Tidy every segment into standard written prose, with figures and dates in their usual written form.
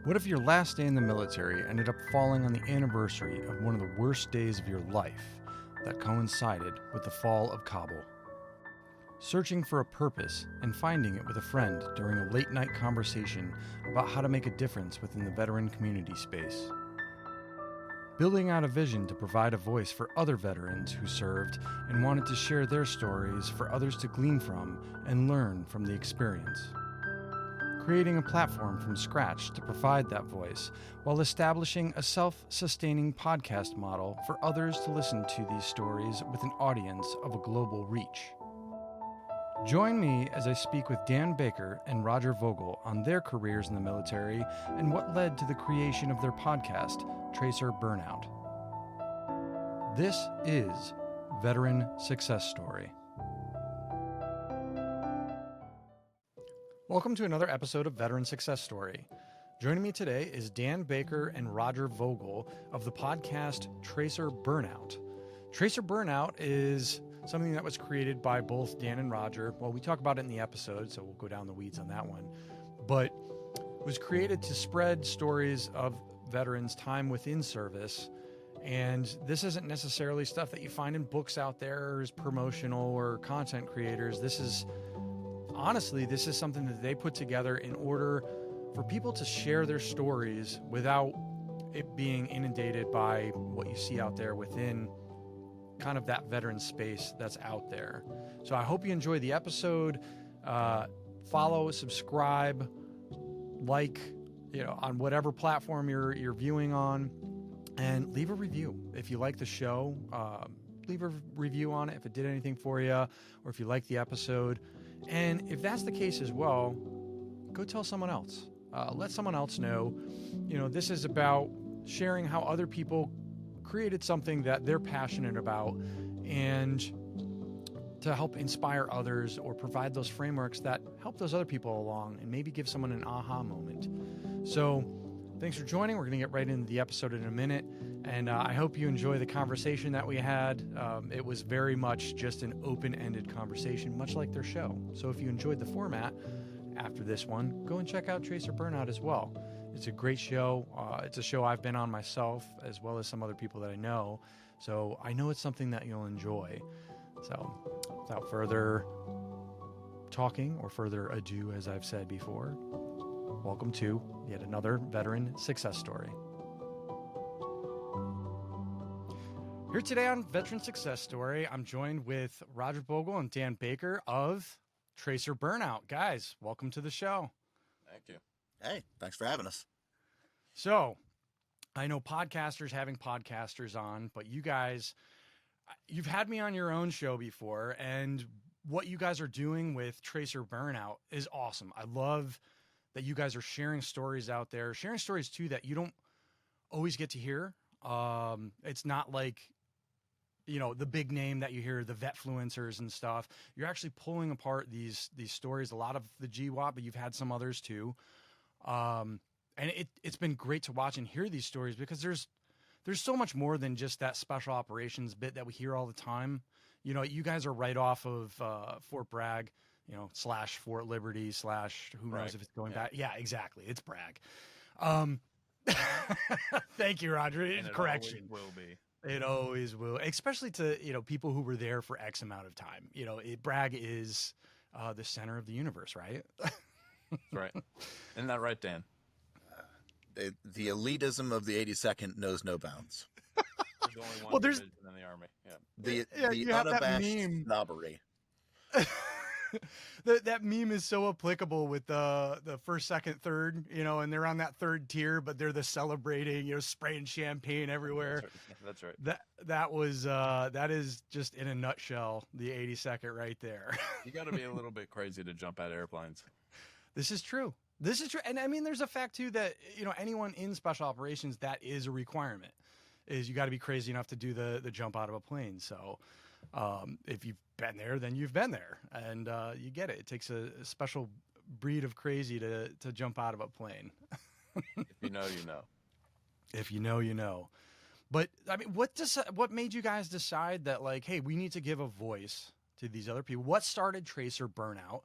What if your last day in the military ended up falling on the anniversary of one of the worst days of your life that coincided with the fall of Kabul? Searching for a purpose and finding it with a friend during a late-night conversation about how to make a difference within the veteran community space. Building out a vision to provide a voice for other veterans who served and wanted to share their stories for others to glean from and learn from the experience. Creating a platform from scratch to provide that voice while establishing a self-sustaining podcast model for others to listen to these stories with an audience of a global reach. Join me as I speak with Dan Baker and Roger Vogel on their careers in the military and what led to the creation of their podcast, Tracer Burnout. This is Veteran Success Story. Welcome to another episode of Veteran Success Story. Joining me today is Dan Baker and Roger Vogel of the podcast Tracer Burnout. Tracer Burnout is something that was created by both Dan and Roger. Well, we talk about it in the episode, so we'll go down the weeds on that one. But it was created to spread stories of veterans' time within service. And this isn't necessarily stuff that you find in books out there as promotional or content creators. This is something that they put together in order for people to share their stories without it being inundated by what you see out there within kind of that veteran space that's out there. So I hope you enjoy the episode. Follow, subscribe, like, on whatever platform you're viewing on, and leave a review. If you like the show, leave a review on it if it did anything for you, or if you like the episode. And if that's the case as well, go tell someone else. Let someone else know. This is about sharing how other people created something that they're passionate about and to help inspire others or provide those frameworks that help those other people along and maybe give someone an aha moment. So thanks for joining. We're going to get right into the episode in a minute. And I hope you enjoy the conversation that we had. It was very much just an open-ended conversation, much like their show. So if you enjoyed the format after this one, go and check out Tracer Burnout as well. It's a great show. It's a show I've been on myself, as well as some other people that I know. So I know it's something that you'll enjoy. So without further talking or further ado, as I've said before, welcome to yet another veteran success story. Here today on Veteran Success Story, I'm joined with Roger Vogel and Dan Baker of Tracer Burnout. Guys, welcome to the show. Thank you. Hey, thanks for having us. So, I know podcasters having podcasters on, but you guys, you've had me on your own show before, and what you guys are doing with Tracer Burnout is awesome. I love that you guys are sharing stories out there, sharing stories too that you don't always get to hear. It's not like, the big name that you hear, the vetfluencers and stuff. You're actually pulling apart these stories, a lot of the GWAT, but you've had some others too. And it's been great to watch and hear these stories because there's so much more than just that special operations bit that we hear all the time. You guys are right off of Fort Bragg, / Fort Liberty / who Bragg. knows if it's going back. Yeah, exactly. It's Bragg. Thank you, Roger. And Correction. It always will be. It always will, especially to, people who were there for X amount of time. Bragg is the center of the universe, right? That's right. Isn't that right, Dan? The elitism of the 82nd knows no bounds. There's only one division in the Army. Yeah. The you have that unabashed meme. snobbery. That meme is so applicable with the first, second, third, and they're on that third tier, but they're the celebrating, spraying champagne everywhere. That's right. That is just in a nutshell the 82nd right there. You got to be a little bit crazy to jump out of airplanes. This is true. And I mean, there's a fact too that, anyone in special operations, that is a requirement, is you got to be crazy enough to do the jump out of a plane. So, if you've been there, then you've been there, and you get it. It takes a special breed of crazy to jump out of a plane. If you know, you know. If you know, you know. But I mean, what made you guys decide that, like, hey, we need to give a voice to these other people? What started Tracer Burnout?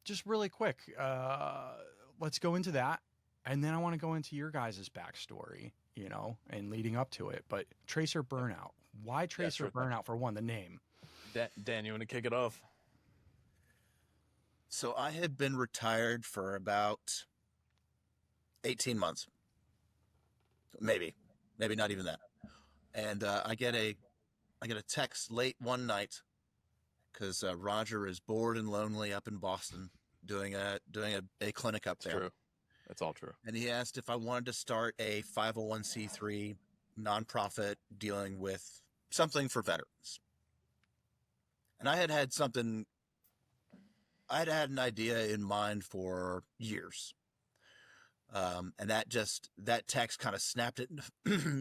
Just really quick, let's go into that. And then I want to go into your guys' backstory, and leading up to it. But Tracer Burnout. Why Tracer Burnout, for one, the name? Dan, you want to kick it off? So I had been retired for about 18 months. Maybe not even that. And I get a text late one night because Roger is bored and lonely up in Boston doing a clinic up there. True. That's all true. And he asked if I wanted to start a 501c3 nonprofit dealing with something for veterans. And I had an idea in mind for years. And that text kind of snapped it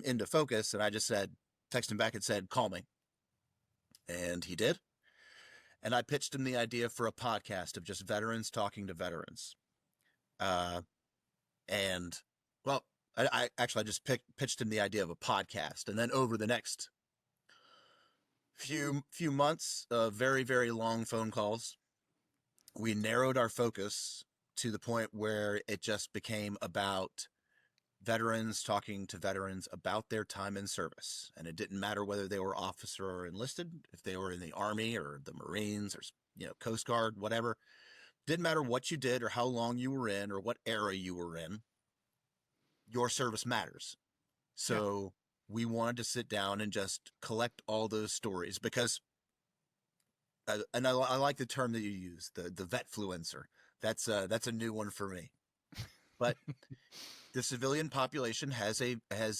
into focus. And I just texted him back and said, call me. And he did. And I pitched him the idea for a podcast of just veterans talking to veterans. And well, I just pitched him the idea of a podcast. And then over the next few months of very, very long phone calls, we narrowed our focus to the point where it just became about veterans talking to veterans about their time in service. And it didn't matter whether they were officer or enlisted, if they were in the Army or the Marines or, Coast Guard, whatever. Didn't matter what you did or how long you were in or what era you were in. Your service matters. So we wanted to sit down and just collect all those stories because, and I like the term that you use, the vetfluencer. That's a new one for me. But the civilian population has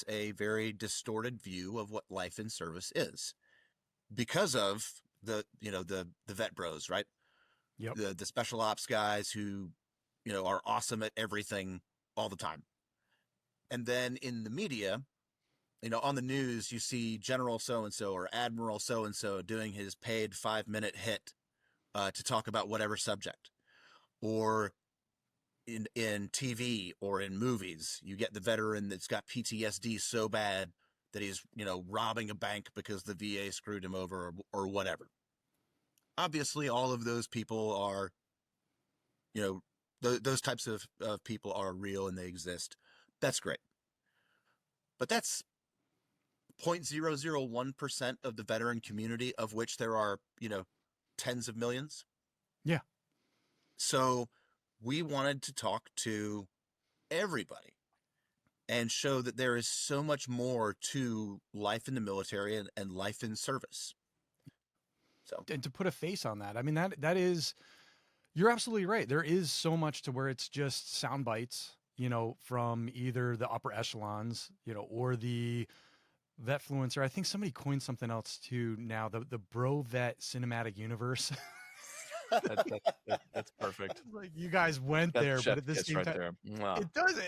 a very distorted view of what life in service is because of the vet bros, right? Yep. The special ops guys who, are awesome at everything all the time. And then in the media, on the news, you see General so-and-so or Admiral so-and-so doing his paid 5-minute hit to talk about whatever subject. Or in TV or in movies, you get the veteran that's got PTSD so bad that he's, robbing a bank because the VA screwed him over or whatever. Obviously, all of those people are, those types of people are real and they exist. That's great. But that's 0.001% of the veteran community, of which there are, tens of millions. Yeah. So we wanted to talk to everybody and show that there is so much more to life in the military and life in service. So, and to put a face on that, I mean, that is, you're absolutely right. There is so much to where it's just sound bites, from either the upper echelons, or the vetfluencer. I think somebody coined something else too now, the bro vet cinematic universe. That's perfect. Like you guys went there, but at the same time, it doesn't.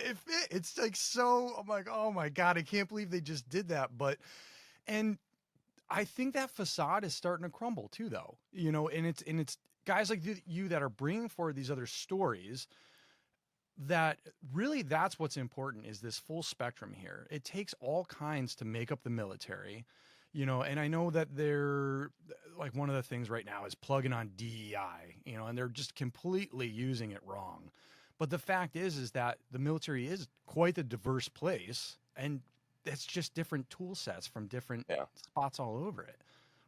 It's like so. I'm like, oh my god, I can't believe they just did that. And I think that facade is starting to crumble too, though. And it's guys like you that are bringing forward these other stories. That really, that's what's important, is this full spectrum here. It takes all kinds to make up the military. And I know that they're like, one of the things right now is plugging on DEI, and they're just completely using it wrong. But the fact is that the military is quite a diverse place, and it's just different tool sets from different spots all over it.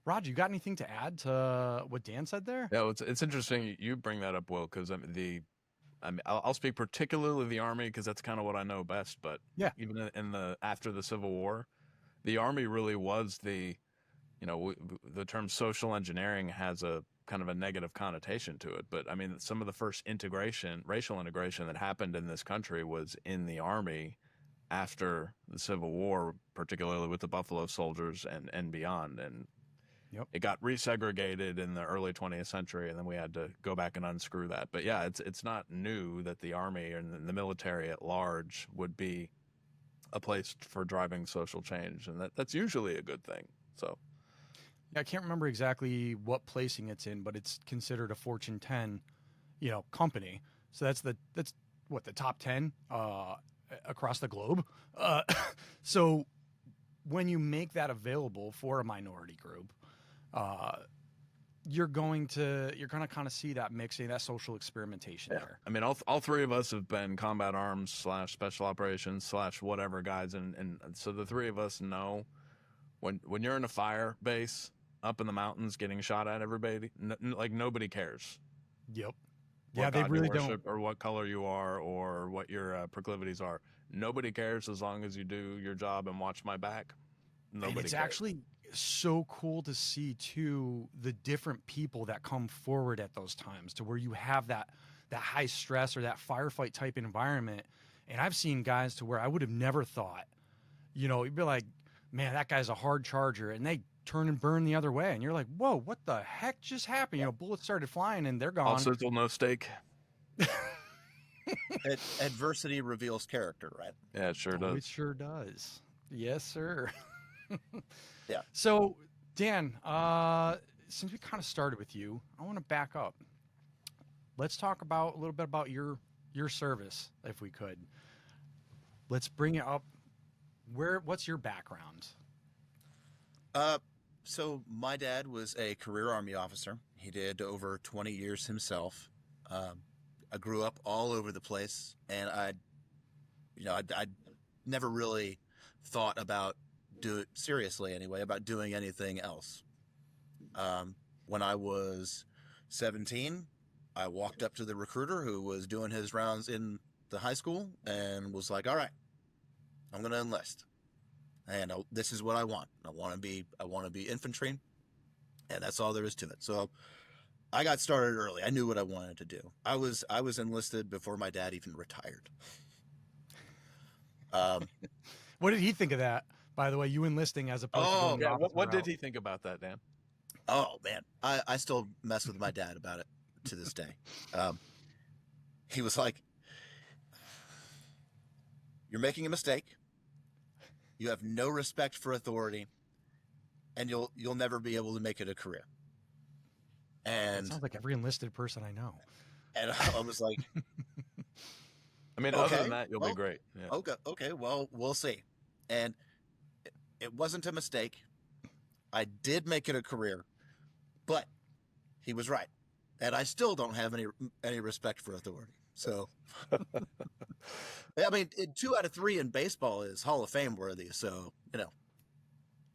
Rod, you got anything to add to what Dan said there? Yeah, it's interesting you bring that up, Will, because I'll speak particularly the Army because that's kind of what I know best. But even after the Civil War, the Army really was the term social engineering has a kind of a negative connotation to it. But I mean, some of the first racial integration that happened in this country was in the Army after the Civil War, particularly with the Buffalo Soldiers and beyond. And it got resegregated in the early 20th century, and then we had to go back and unscrew that. But yeah, it's not new that the Army and the military at large would be a place for driving social change, and that's usually a good thing. So I can't remember exactly what placing it's in, but it's considered a Fortune 10, company. So that's the top 10 across the globe. So when you make that available for a minority group, you're going to kind of see that mixing, that social experimentation there. I mean, all three of us have been combat arms / special operations / whatever guys, and so the three of us know when you're in a fire base up in the mountains getting shot at, everybody like nobody cares. Yep. Yeah, they really don't, or what color you are, or what your proclivities are. Nobody cares as long as you do your job and watch my back. Nobody and it's cares. Actually so cool to see too the different people that come forward at those times, to where you have that high stress or that firefight type environment. And I've seen guys to where I would have never thought, you'd be like, man, that guy's a hard charger, and they turn and burn the other way, and you're like, whoa, what the heck just happened? Bullets started flying and they're gone. All sizzle, no steak. Adversity reveals character, right? Yeah, it sure does. It sure does. Yes, sir. Yeah. So, Dan, since we kind of started with you, I want to back up. Let's talk a little bit about your service, if we could. Let's bring it up. What's your background? So my dad was a career Army officer. He did over 20 years himself. I grew up all over the place, and I never really thought about seriously anyway, about doing anything else. When I was 17, I walked up to the recruiter who was doing his rounds in the high school and was like, all right, I'm going to enlist. And this is what I want. I want to be infantry, and that's all there is to it. So I got started early. I knew what I wanted to do. I was enlisted before my dad even retired. What did he think of that, by the way, you enlisting as opposed to going yeah. What did he think about that, Dan? Oh, man. I still mess with my dad about it to this day. He was like, you're making a mistake. You have no respect for authority, and you'll never be able to make it a career. And that sounds like every enlisted person I know. And I was like, I mean, okay, other than that, you'll be great. Yeah. Okay. Well, we'll see. And it wasn't a mistake. I did make it a career, but he was right. And I still don't have any respect for authority. So, I mean, 2 out of 3 in baseball is Hall of Fame worthy. So,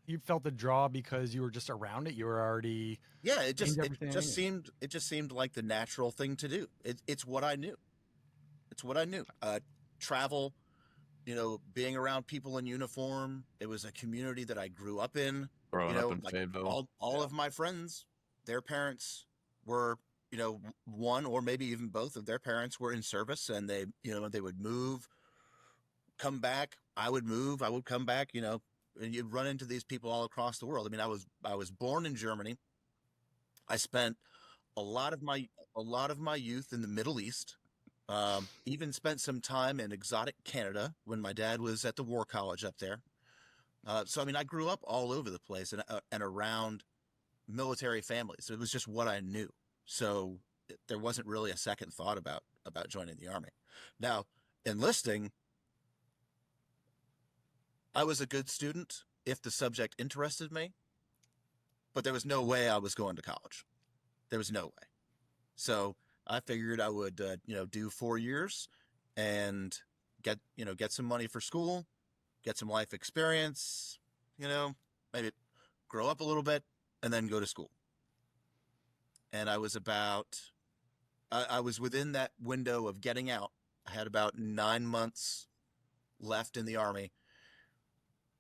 you felt the draw because you were just around it. You were already, it just seemed like the natural thing to do. It's what I knew. It's what I knew. Travel, being around people in uniform. It was a community that I grew up in. Growing up in Fayetteville. All of my friends, their parents were, one or maybe even both of their parents were in service, and they would move, come back. I would move, I would come back, and you'd run into these people all across the world. I mean, I was born in Germany. I spent a lot of my youth in the Middle East. Even spent some time in exotic Canada when my dad was at the War College up there. So I mean, I grew up all over the place and around military families. So it was just what I knew. So there wasn't really a second thought about joining the Army. Now, enlisting, I was a good student if the subject interested me, but there was no way I was going to college. There was no way. So I figured I would, do 4 years and get some money for school, get some life experience, maybe grow up a little bit, and then go to school. And I was within that window of getting out. I had about 9 months left in the Army.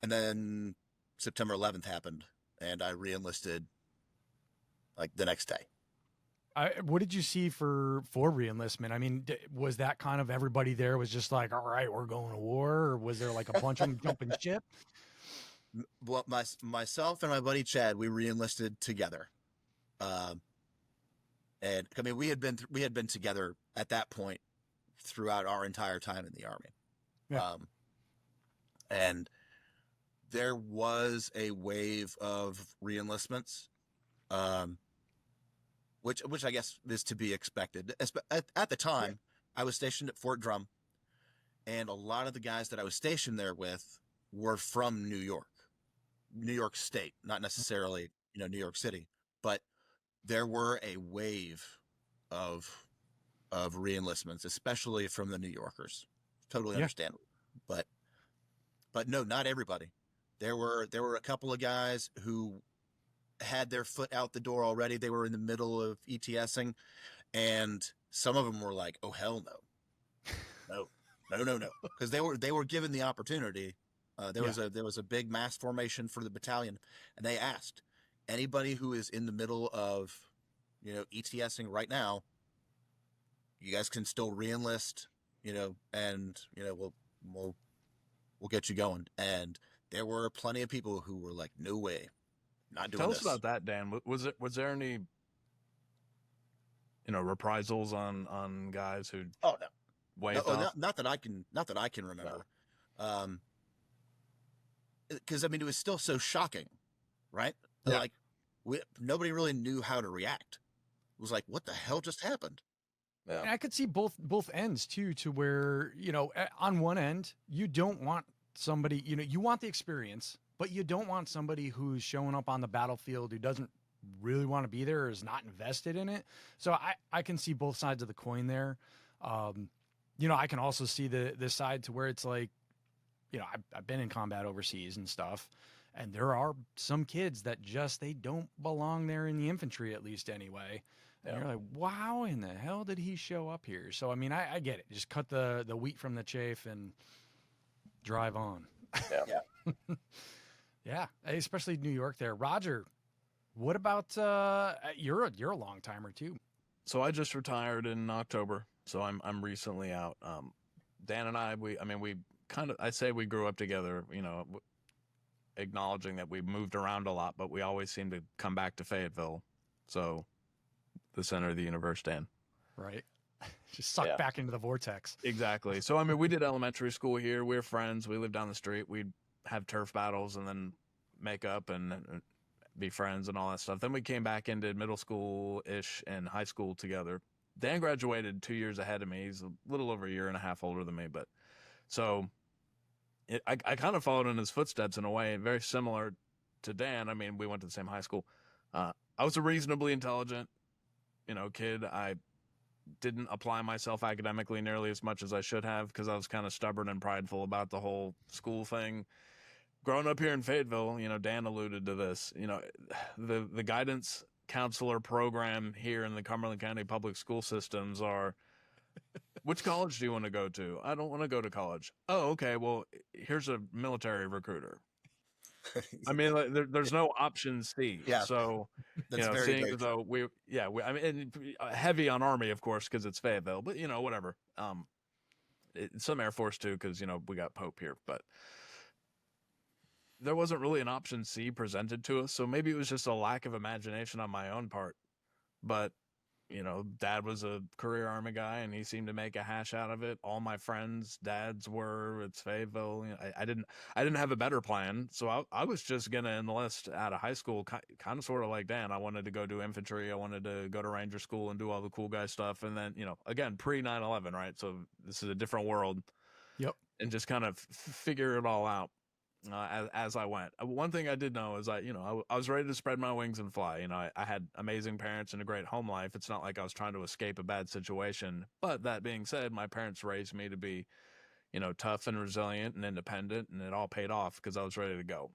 And then September 11th happened, and I reenlisted like the next day. What did you see for reenlistment? I mean, was that kind of everybody there was just like, all right, we're going to war? Or was there like a bunch of them jumping ship? Well, myself and my buddy Chad, we reenlisted together. And I mean, we had been together at that point throughout our entire time in the Army. Yeah. And there was a wave of reenlistments, which I guess is to be expected. At the time, I was stationed at Fort Drum, and a lot of the guys that I was stationed there with were from New York State, not necessarily, New York City, but there were a wave of reenlistments, especially from the New Yorkers. Totally understandable. But no, not everybody. There were a couple of guys who had their foot out the door already. They were in the middle of ETSing, and some of them were like, "Oh hell no, no," because they were given the opportunity. There was a big mass formation for the battalion, and they asked anybody who is in the middle of, ETSing right now, you guys can still reenlist, and we'll get you going. And there were plenty of people who were like, "No way, not doing this." Tell us about that, Dan. Was there any reprisals on guys who? Oh no, waved off? not that I can remember. No. Because it was still so shocking, right? Yeah. Like nobody really knew how to react. It was like, what the hell just happened? Yeah. And I could see both ends too, to where, on one end, you don't want somebody, you want the experience, but you don't want somebody who's showing up on the battlefield who doesn't really want to be there or is not invested in it. So I can see both sides of the coin there. I can also see the side to where it's like, I've been in combat overseas and stuff, and there are some kids that they don't belong there in the infantry, at least anyway. And you're like, wow, in the hell did he show up here? So, I get it. Just cut the wheat from the chaff and drive on. Yeah. Yeah. Especially New York there. Roger, what about, you're a long timer too. So I just retired in October. So I'm recently out. Dan and I say we grew up together, acknowledging that we moved around a lot, but we always seem to come back to Fayetteville. So the center of the universe, Dan. Right. Just sucked back into the vortex. Exactly. So, we did elementary school here. We were friends. We lived down the street. We'd have turf battles and then make up and be friends and all that stuff. Then we came back and did middle school-ish and high school together. Dan graduated 2 years ahead of me. He's a little over a year and a half older than me, but so I kind of followed in his footsteps in a way, very similar to Dan. We went to the same high school. I was a reasonably intelligent, kid. I didn't apply myself academically nearly as much as I should have because I was kind of stubborn and prideful about the whole school thing. Growing up here in Fayetteville, Dan alluded to this, the guidance counselor program here in the Cumberland County public school systems are, which college do you want to go to? I don't want to go to college. Oh, okay. Well, here's a military recruiter. There's no option C. Yeah. So, seeing as though heavy on Army, of course, because it's Fayetteville, but whatever. Some Air Force too, because we got Pope here, but there wasn't really an option C presented to us. So maybe it was just a lack of imagination on my own part. But Dad was a career Army guy, and he seemed to make a hash out of it. All my friends' dads were. It's Fayetteville. I didn't have a better plan, so I was just gonna enlist out of high school, kind of sort of like Dan. I wanted to go do infantry. I wanted to go to Ranger School and do all the cool guy stuff. And then again, pre 9/11, right? So this is a different world. Yep. And just kind of figure it all out. As I went. One thing I did know is I was ready to spread my wings and fly. I had amazing parents and a great home life. It's not like I was trying to escape a bad situation. But that being said, my parents raised me to be, tough and resilient and independent, and it all paid off because I was ready to go.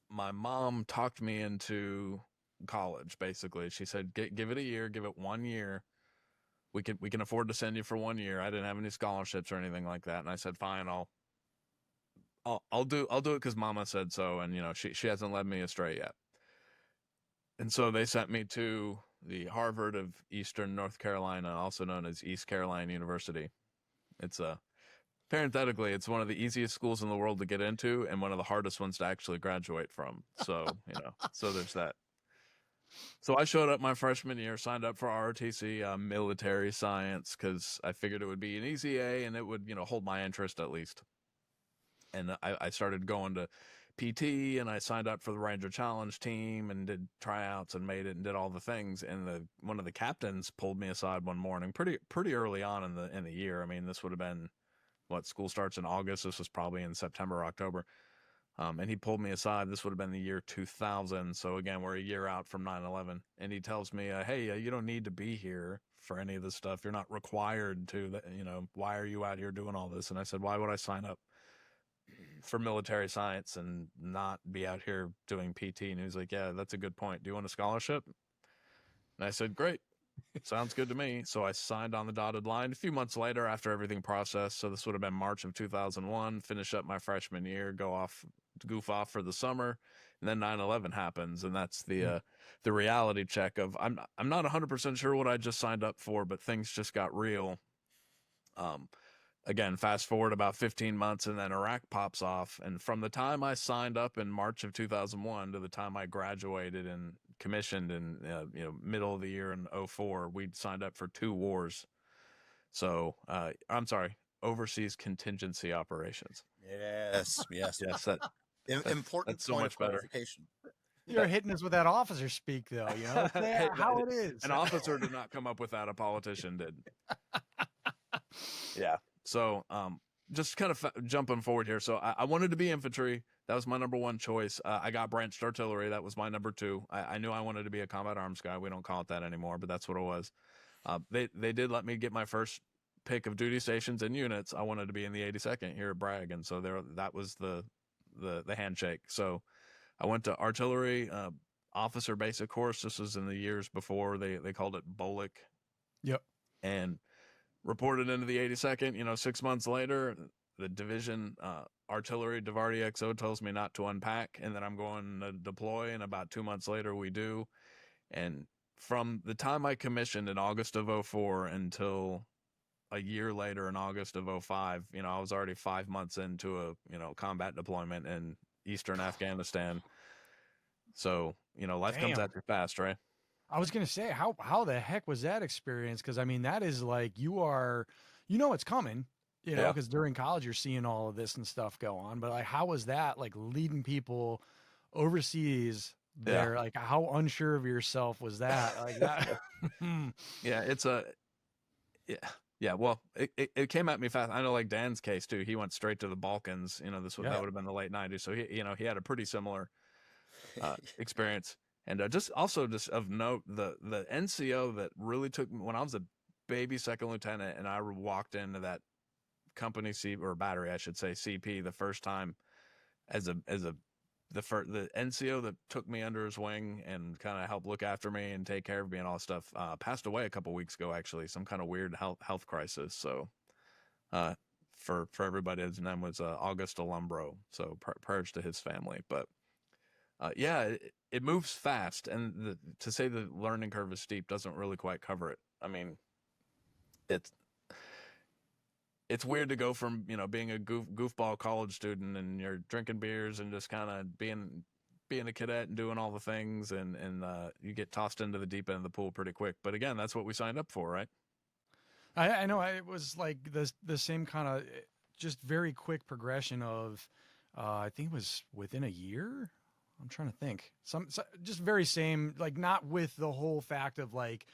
My mom talked me into college, basically. She said, give it a year, give it 1 year. We can afford to send you for 1 year. I didn't have any scholarships or anything like that. And I said, fine, I'll do it because Mama said so, and she hasn't led me astray yet. And so they sent me to the Harvard of Eastern North Carolina, also known as East Carolina University. It's parenthetically, it's one of the easiest schools in the world to get into and one of the hardest ones to actually graduate from. So so there's that. So I showed up my freshman year, signed up for ROTC, military science, because I figured it would be an easy A and it would hold my interest at least. And I started going to PT, and I signed up for the Ranger Challenge team and did tryouts and made it and did all the things. And one of the captains pulled me aside one morning, pretty early on in the year. This would have been school starts in August. This was probably in September, October. And he pulled me aside. This would have been the year 2000. So again, we're a year out from 9/11. And he tells me, hey, you don't need to be here for any of this stuff. You're not required to, why are you out here doing all this? And I said, why would I sign up for military science and not be out here doing PT? And he was like, yeah, that's a good point. Do you want a scholarship? And I said, great. Sounds good to me. So I signed on the dotted line a few months later after everything processed. So this would have been March of 2001, finish up my freshman year, goof off for the summer. And then 9/11 happens. And that's the reality check of, I'm not 100% sure what I just signed up for, but things just got real. Again, fast forward about 15 months and then Iraq pops off. And from the time I signed up in March of 2001 to the time I graduated and commissioned in middle of the year in 2004, we'd signed up for 2 wars. So I'm sorry, overseas contingency operations. Yes. That Important that's so point much of better. clarification. You're hitting us with that officer speak, though. How it is. An officer did not come up with that. A politician did. Yeah. So just kind of jumping forward here. So I wanted to be infantry. That was my number 1 choice. I got branched artillery. That was my number 2. I knew I wanted to be a combat arms guy. We don't call it that anymore, but that's what it was. They did let me get my first pick of duty stations and units. I wanted to be in the 82nd here at Bragg, and so that was the handshake. So I went to artillery officer basic course. This was in the years before they called it BOLIC. Yep. And reported into the 82nd. 6 months later, the division artillery DeVarty XO tells me not to unpack, and then I'm going to deploy. And about 2 months later, we do. And from the time I commissioned in August of 2004 until a year later in August of 2005, I was already 5 months into a combat deployment in Eastern Afghanistan. So life comes at you fast, right? I was going to say, how the heck was that experience? Because, I mean, that is like it's coming, because during college you're seeing all of this and stuff go on. But, like, how was that, like, leading people overseas there? Like, how unsure of yourself was that? Like that? Yeah, it's yeah. Well, it came at me fast. I know, like Dan's case, too. He went straight to the Balkans. That would have been the late 90s. So, he had a pretty similar experience. And just of note, the NCO that really took me when I was a baby second lieutenant and I walked into that company battery, I should say, CP the first time the NCO that took me under his wing and kind of helped look after me and take care of me and all that stuff, passed away a couple weeks ago, actually, some kind of weird health crisis. So for everybody, his name was August Alumbro. So prayers to his family. But it moves fast, and to say the learning curve is steep doesn't really quite cover it. I mean, it's weird to go from being a goofball college student and you're drinking beers and just kind of being a cadet and doing all the things, and you get tossed into the deep end of the pool pretty quick. But again, that's what we signed up for, right? I know it was like the same kind of just very quick progression of I think it was within a year. I'm trying to think. Just very same, like not with the whole fact of like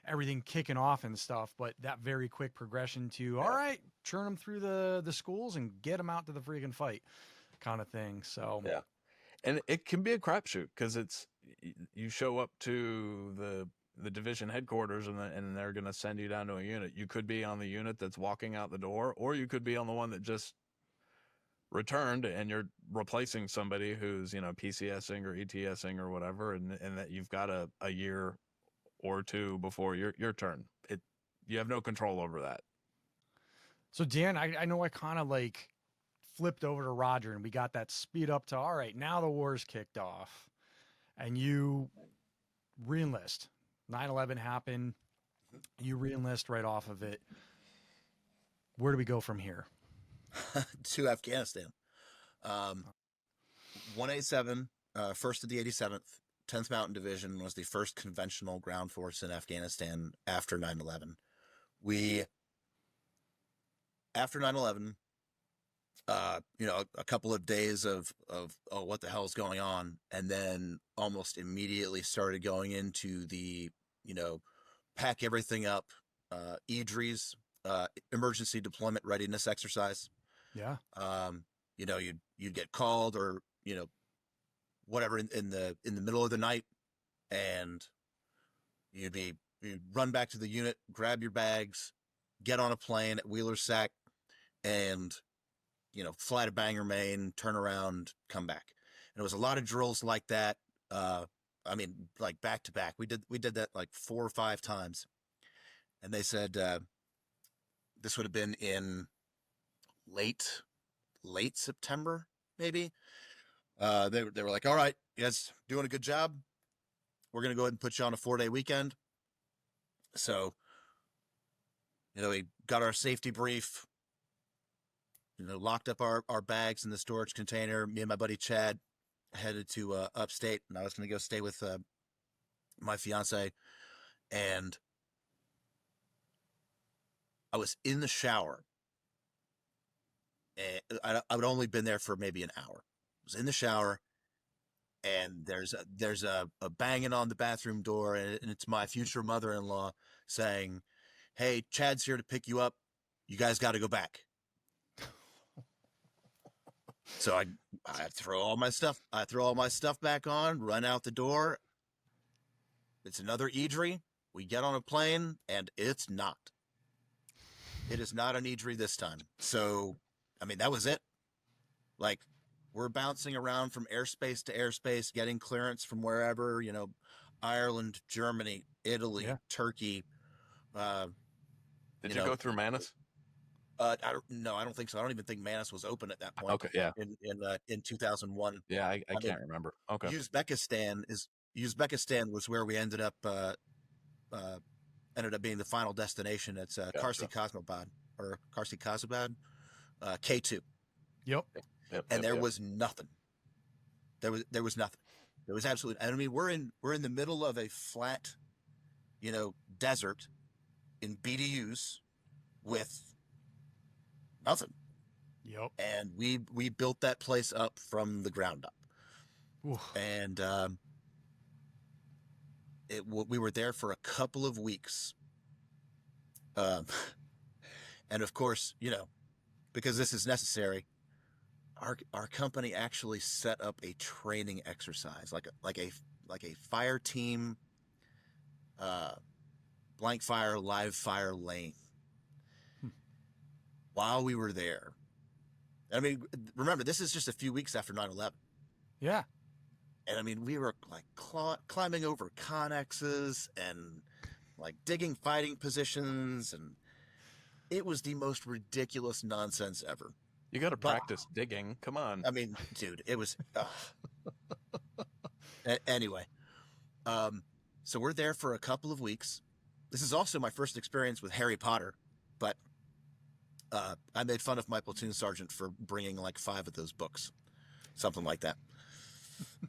everything kicking off and stuff, but that very quick progression to, all right, churn them through the schools and get them out to the freaking fight kind of thing. So, yeah. And it can be a crapshoot because you show up to the division headquarters and they're going to send you down to a unit. You could be on the unit that's walking out the door, or you could be on the one that just returned and you're replacing somebody who's PCSing or ETSing or whatever, and that you've got a year or two before your turn. You have no control over that. So Dan, I know I kind of like flipped over to Roger and we got that speed up to, all right, now the war's kicked off and you reenlist. 9/11 happened, you reenlist right off of it. Where do we go from here? To Afghanistan. 187, first of the 87th, 10th Mountain Division was the first conventional ground force in Afghanistan after 9/11. After 9/11, a couple of days of oh, what the hell is going on? And then almost immediately started going into the, pack everything up, EDRES, emergency deployment readiness exercise. Yeah. You'd get called or whatever in the middle of the night, and you'd run back to the unit, grab your bags, get on a plane at Wheeler's Sac, and fly to Bangor, Maine, turn around, come back. And it was a lot of drills like that. Like back to back. We did that like 4 or 5 times. And they said this would have been in late September, maybe. They were like, all right, you guys doing a good job. We're going to go ahead and put you on a 4-day weekend. So, we got our safety brief, locked up our bags in the storage container. Me and my buddy Chad headed to upstate, and I was going to go stay with my fiance. And I was in the shower, and I would only been there for maybe an hour. I was in the shower, and there's a banging on the bathroom door, and it's my future mother-in-law saying, "Hey, Chad's here to pick you up. You guys got to go back." So I throw all my stuff back on, run out the door. It's another Idri. We get on a plane, and it's not. It is not an Idri this time. So, that was it. Like, we're bouncing around from airspace to airspace, getting clearance from wherever, Ireland, Germany, Italy, Turkey. Did you go through Manus? I don't think so. I don't even think Manus was open at that point. Okay, yeah. In 2001. Yeah, I can't remember. Okay. Uzbekistan was where we ended up being the final destination. It's Karsi Kazmabad K2. Yep. And there was nothing. There was nothing. There was absolutely. We're in the middle of a flat, desert in BDUs with nothing. Yep. And we built that place up from the ground up. Oof. And we were there for a couple of weeks. And of course, because this is necessary, our company actually set up a training exercise, like a fire team, blank fire, live fire lane. While we were there. Remember, this is just a few weeks after 9/11. Yeah. And we were like climbing over connexes and like digging fighting positions, and it was the most ridiculous nonsense ever. You got to practice digging. Come on. Dude, it was. Anyway, so we're there for a couple of weeks. This is also my first experience with Harry Potter, but I made fun of my platoon sergeant for bringing like 5 of those books, something like that.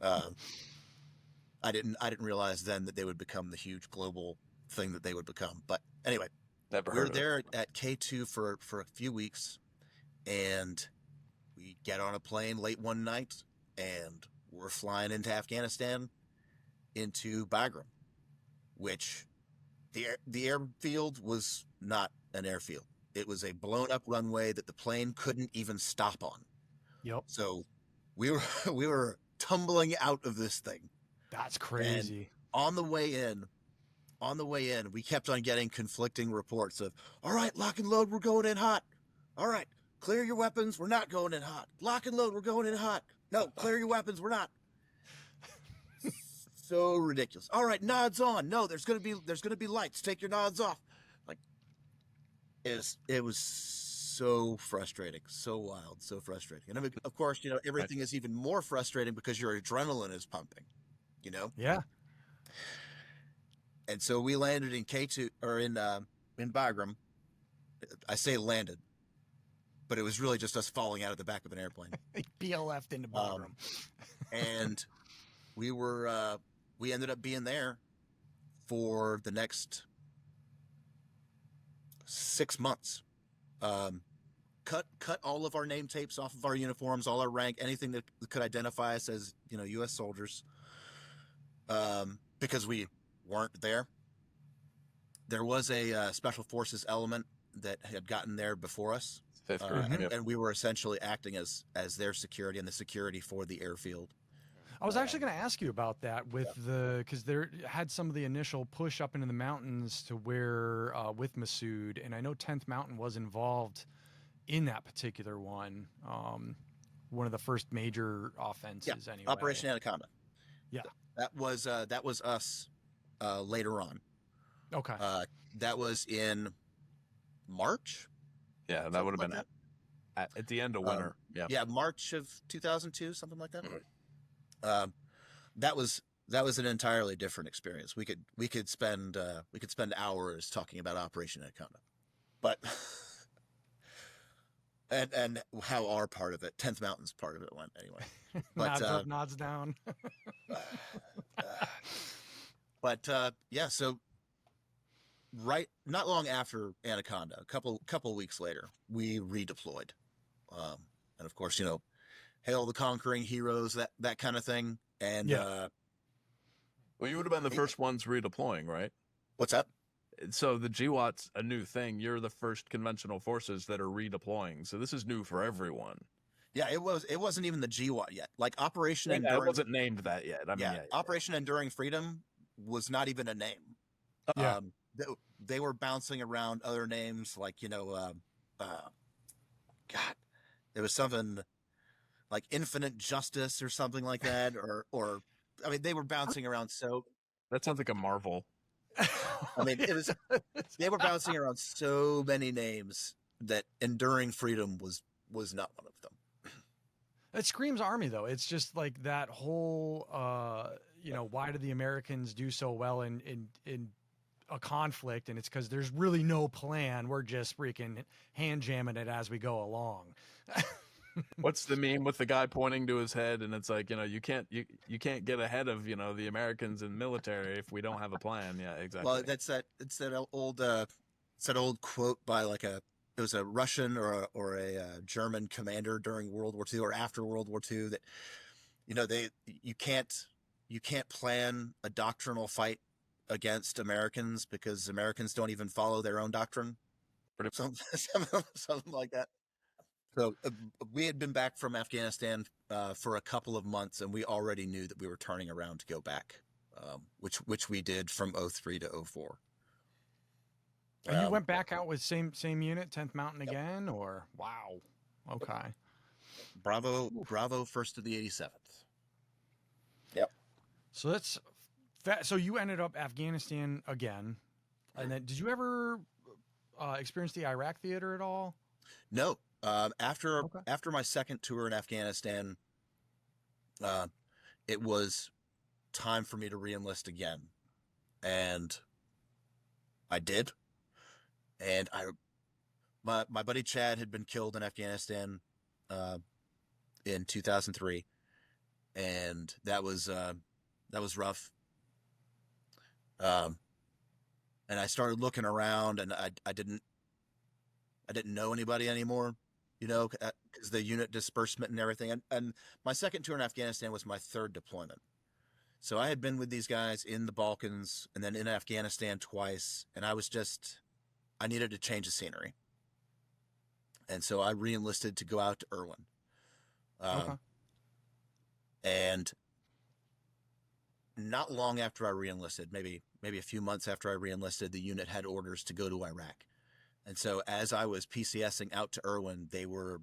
I didn't realize then that they would become the huge global thing that they would become. But anyway, we were there at K2 for a few weeks, and we get on a plane late one night, and we're flying into Afghanistan, into Bagram, which the airfield was not an airfield. It was a blown up runway that the plane couldn't even stop on. Yep. So we were tumbling out of this thing. That's crazy. And on the way in, we kept on getting conflicting reports of, all right, lock and load, we're going in hot. All right, clear your weapons, we're not going in hot. Lock and load, we're going in hot. No, clear your weapons, we're not. So ridiculous. All right, nods on. No, there's gonna be lights. Take your nods off. Like, it was so frustrating, so wild, so frustrating. And of course, everything is even more frustrating because your adrenaline is pumping. Yeah. And so we landed in K2 or in Bagram. I say landed, but it was really just us falling out of the back of an airplane. BLF'd into Bagram. And we ended up being there for the next 6 months. Cut all of our name tapes off of our uniforms, all our rank, anything that could identify us as, U.S. soldiers. Because we weren't there. There was a special forces element that had gotten there before us. Fifth group. And we were essentially acting as their security and the security for the airfield. I was actually going to ask you about that because there had some of the initial push up into the mountains to where with Masood, and I know 10th Mountain was involved in that particular one. One of the first major offenses, anyway. Operation Anaconda. Yeah, that was us later on. Okay. That was in March. Yeah, that would have been at the end of winter. Yeah, March of 2002, something like that. That was an entirely different experience. We could spend hours talking about Operation Anaconda, but and how our part of it, 10th Mountain's part of it went anyway. But, nods up, nods down. So not long after Anaconda, a couple weeks later, we redeployed, and of course, hail the conquering heroes, that kind of thing. And well, you would have been the first ones redeploying, right? What's that? So the GWAT's a new thing. You're the first conventional forces that are redeploying. So this is new for everyone. Yeah, it wasn't even the GWAT yet. Like Operation Enduring, it wasn't named that yet. Operation Enduring Freedom was not even a name. Yeah. They were bouncing around other names like, there was something like Infinite Justice or something like that, or I mean, they were bouncing around. So that sounds like a Marvel. I mean, they were bouncing around so many names that Enduring Freedom was not one of them. It screams Army, though. It's just like that whole, why do the Americans do so well in a conflict? And it's because there's really no plan. We're just freaking hand jamming it as we go along. What's the meme with the guy pointing to his head, and it's like, you can't get ahead of the Americans in military if we don't have a plan. Yeah, exactly. Well, it's that old quote by it was a Russian or a German commander during World War II or after World War II that you can't plan a doctrinal fight against Americans because Americans don't even follow their own doctrine. Something like that. So we had been back from Afghanistan for a couple of months, and we already knew that we were turning around to go back, which we did from 2003 to 2004. And you went back out with same unit, 10th Mountain again, or wow, okay. Bravo, 1st to the 87th. Yep. So so you ended up Afghanistan again, and then did you ever experience the Iraq theater at all? No. After my second tour in Afghanistan, it was time for me to reenlist again, and I did. And my buddy Chad had been killed in Afghanistan in 2003, and that was rough. And I started looking around, and I didn't know anybody anymore. Because the unit disbursement and everything. And my second tour in Afghanistan was my third deployment. So I had been with these guys in the Balkans and then in Afghanistan twice. And I needed to change the scenery. And so I re-enlisted to go out to Irwin. And not long after I re-enlisted, maybe a few months after I re-enlisted, the unit had orders to go to Iraq. And so as I was PCSing out to Irwin, they were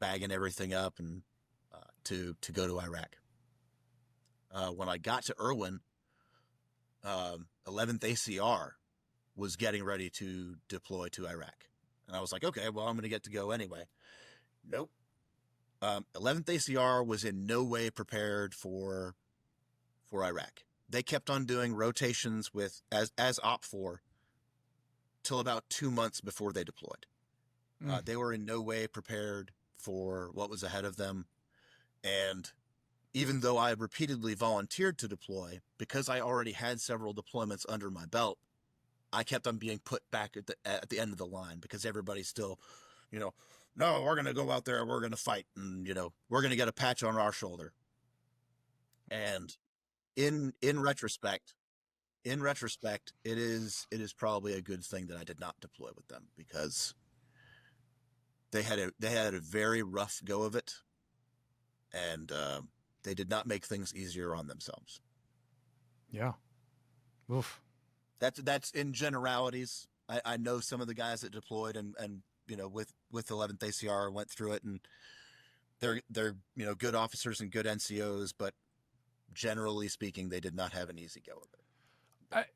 bagging everything up and to go to Iraq. When I got to Irwin, 11th ACR was getting ready to deploy to Iraq. And I was like, okay, well, I'm going to get to go anyway. Nope. 11th ACR was in no way prepared for Iraq. They kept on doing rotations as OP4 till about 2 months before they deployed. They were in no way prepared for what was ahead of them. And even though I repeatedly volunteered to deploy, because I already had several deployments under my belt, I kept on being put back at the end of the line because everybody's still, no, we're going to go out there, we're going to fight, and, we're going to get a patch on our shoulder. And in retrospect, it is probably a good thing that I did not deploy with them because they had a very rough go of it, and they did not make things easier on themselves. Yeah. Oof. That's in generalities. I know some of the guys that deployed and with 11th ACR went through it, and they're good officers and good NCOs, but generally speaking, they did not have an easy go of it.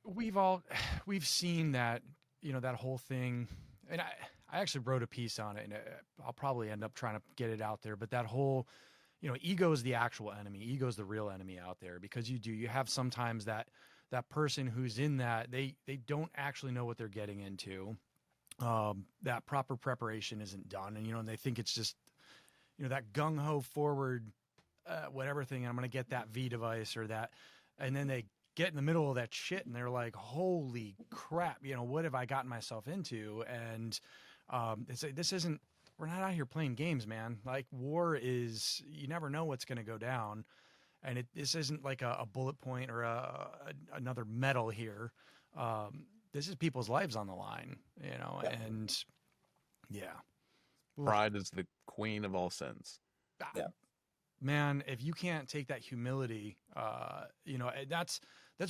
We've seen that, that whole thing, and I actually wrote a piece on it, and I'll probably end up trying to get it out there, but that whole, ego is the actual enemy. Ego is the real enemy out there, because you have sometimes that person who's in that, they don't actually know what they're getting into. That proper preparation isn't done. And, they think it's just, that gung ho forward, whatever thing, I'm going to get that V device or that. And then they get in the middle of that shit and they're like, holy crap, what have I gotten myself into? And, it's like, we're not out here playing games, man. Like, war is, you never know what's going to go down. And this isn't like a bullet point or another medal here. This is people's lives on the line, Yeah. and yeah. Pride is the queen of all sins. Yeah. Man, if you can't take that humility, that's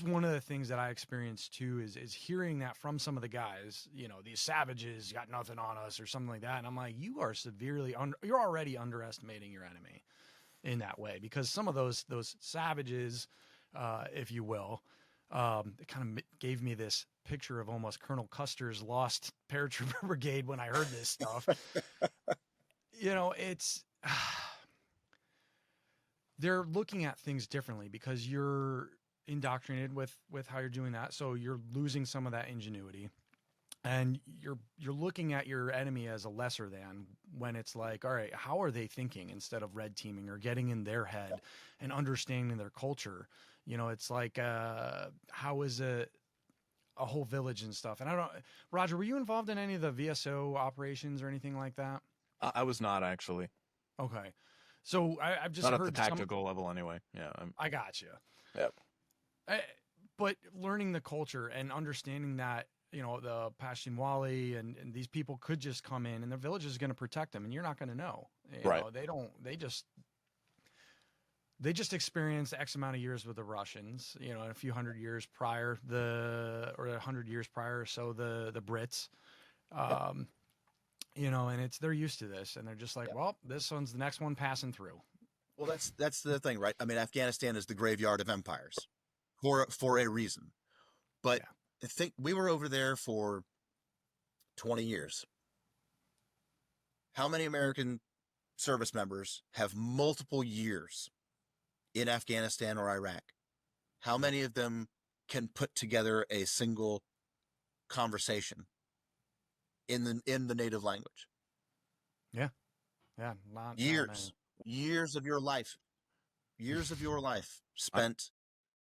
one of the things that I experienced too, is hearing that from some of the guys, these savages got nothing on us or something like that. And I'm like, you are you're already underestimating your enemy in that way, because some of those savages, if you will, it kind of gave me this picture of almost Colonel Custer's lost paratrooper brigade when I heard this stuff. It's they're looking at things differently because you're indoctrinated with how you're doing that. So you're losing some of that ingenuity, and you're looking at your enemy as a lesser than, when it's like, all right, how are they thinking, instead of red teaming or getting in their head and understanding their culture. It's like, how is a whole village and stuff. And I don't, Roger, were you involved in any of the VSO operations or anything like that? I was not, actually. Okay. So I've just not heard at the tactical level anyway. Yeah. I got you. Yep. But learning the culture and understanding that, the Pashtunwali and these people could just come in and the village is going to protect them, and you're not going to know. Right. They just experienced X amount of years with the Russians, a few hundred years prior, or 100 years prior or so, the Brits, and they're used to this, and they're just like, well, this one's the next one passing through. Well, that's the thing, right? I mean, Afghanistan is the graveyard of empires for a reason, but I think we were over there for 20 years. How many American service members have multiple years in Afghanistan or Iraq? How many of them can put together a single conversation in the native language? Yeah. Not years of your life spent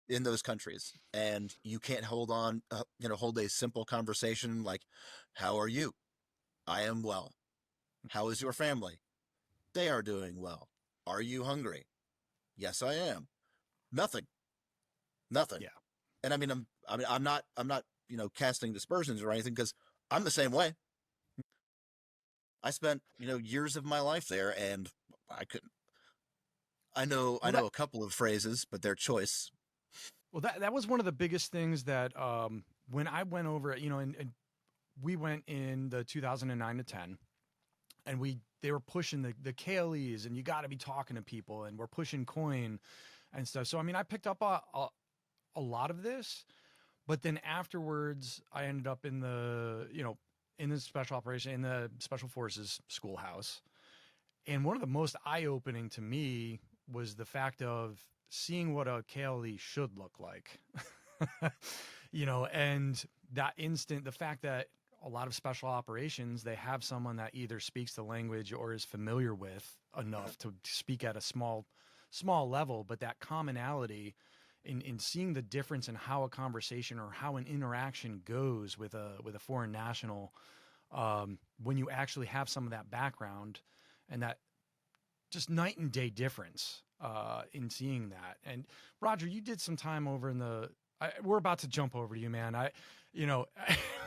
in those countries, and you can't hold a simple conversation like, how are you? I am well. How is your family? They are doing well. Are you hungry? Yes, I am. Nothing. Yeah. And I'm not casting dispersions or anything, because I'm the same way. I spent, years of my life there, and I couldn't. I know a couple of phrases, but they're choice. Well, that was one of the biggest things that, when I went over it, and we went in the 2009 to 10, and they were pushing the KLEs, and you got to be talking to people, and we're pushing coin and stuff. So, I picked up a lot of this, but then afterwards I ended up in the special operation, in the special forces schoolhouse. And one of the most eye-opening to me was the fact of seeing what a KLE should look like, and the fact that a lot of special operations, they have someone that either speaks the language or is familiar with enough to speak at a small level, but that commonality in seeing the difference in how a conversation or how an interaction goes with a foreign national, when you actually have some of that background, and that just night and day difference in seeing that. And Roger, you did some time over in we're about to jump over to you, man.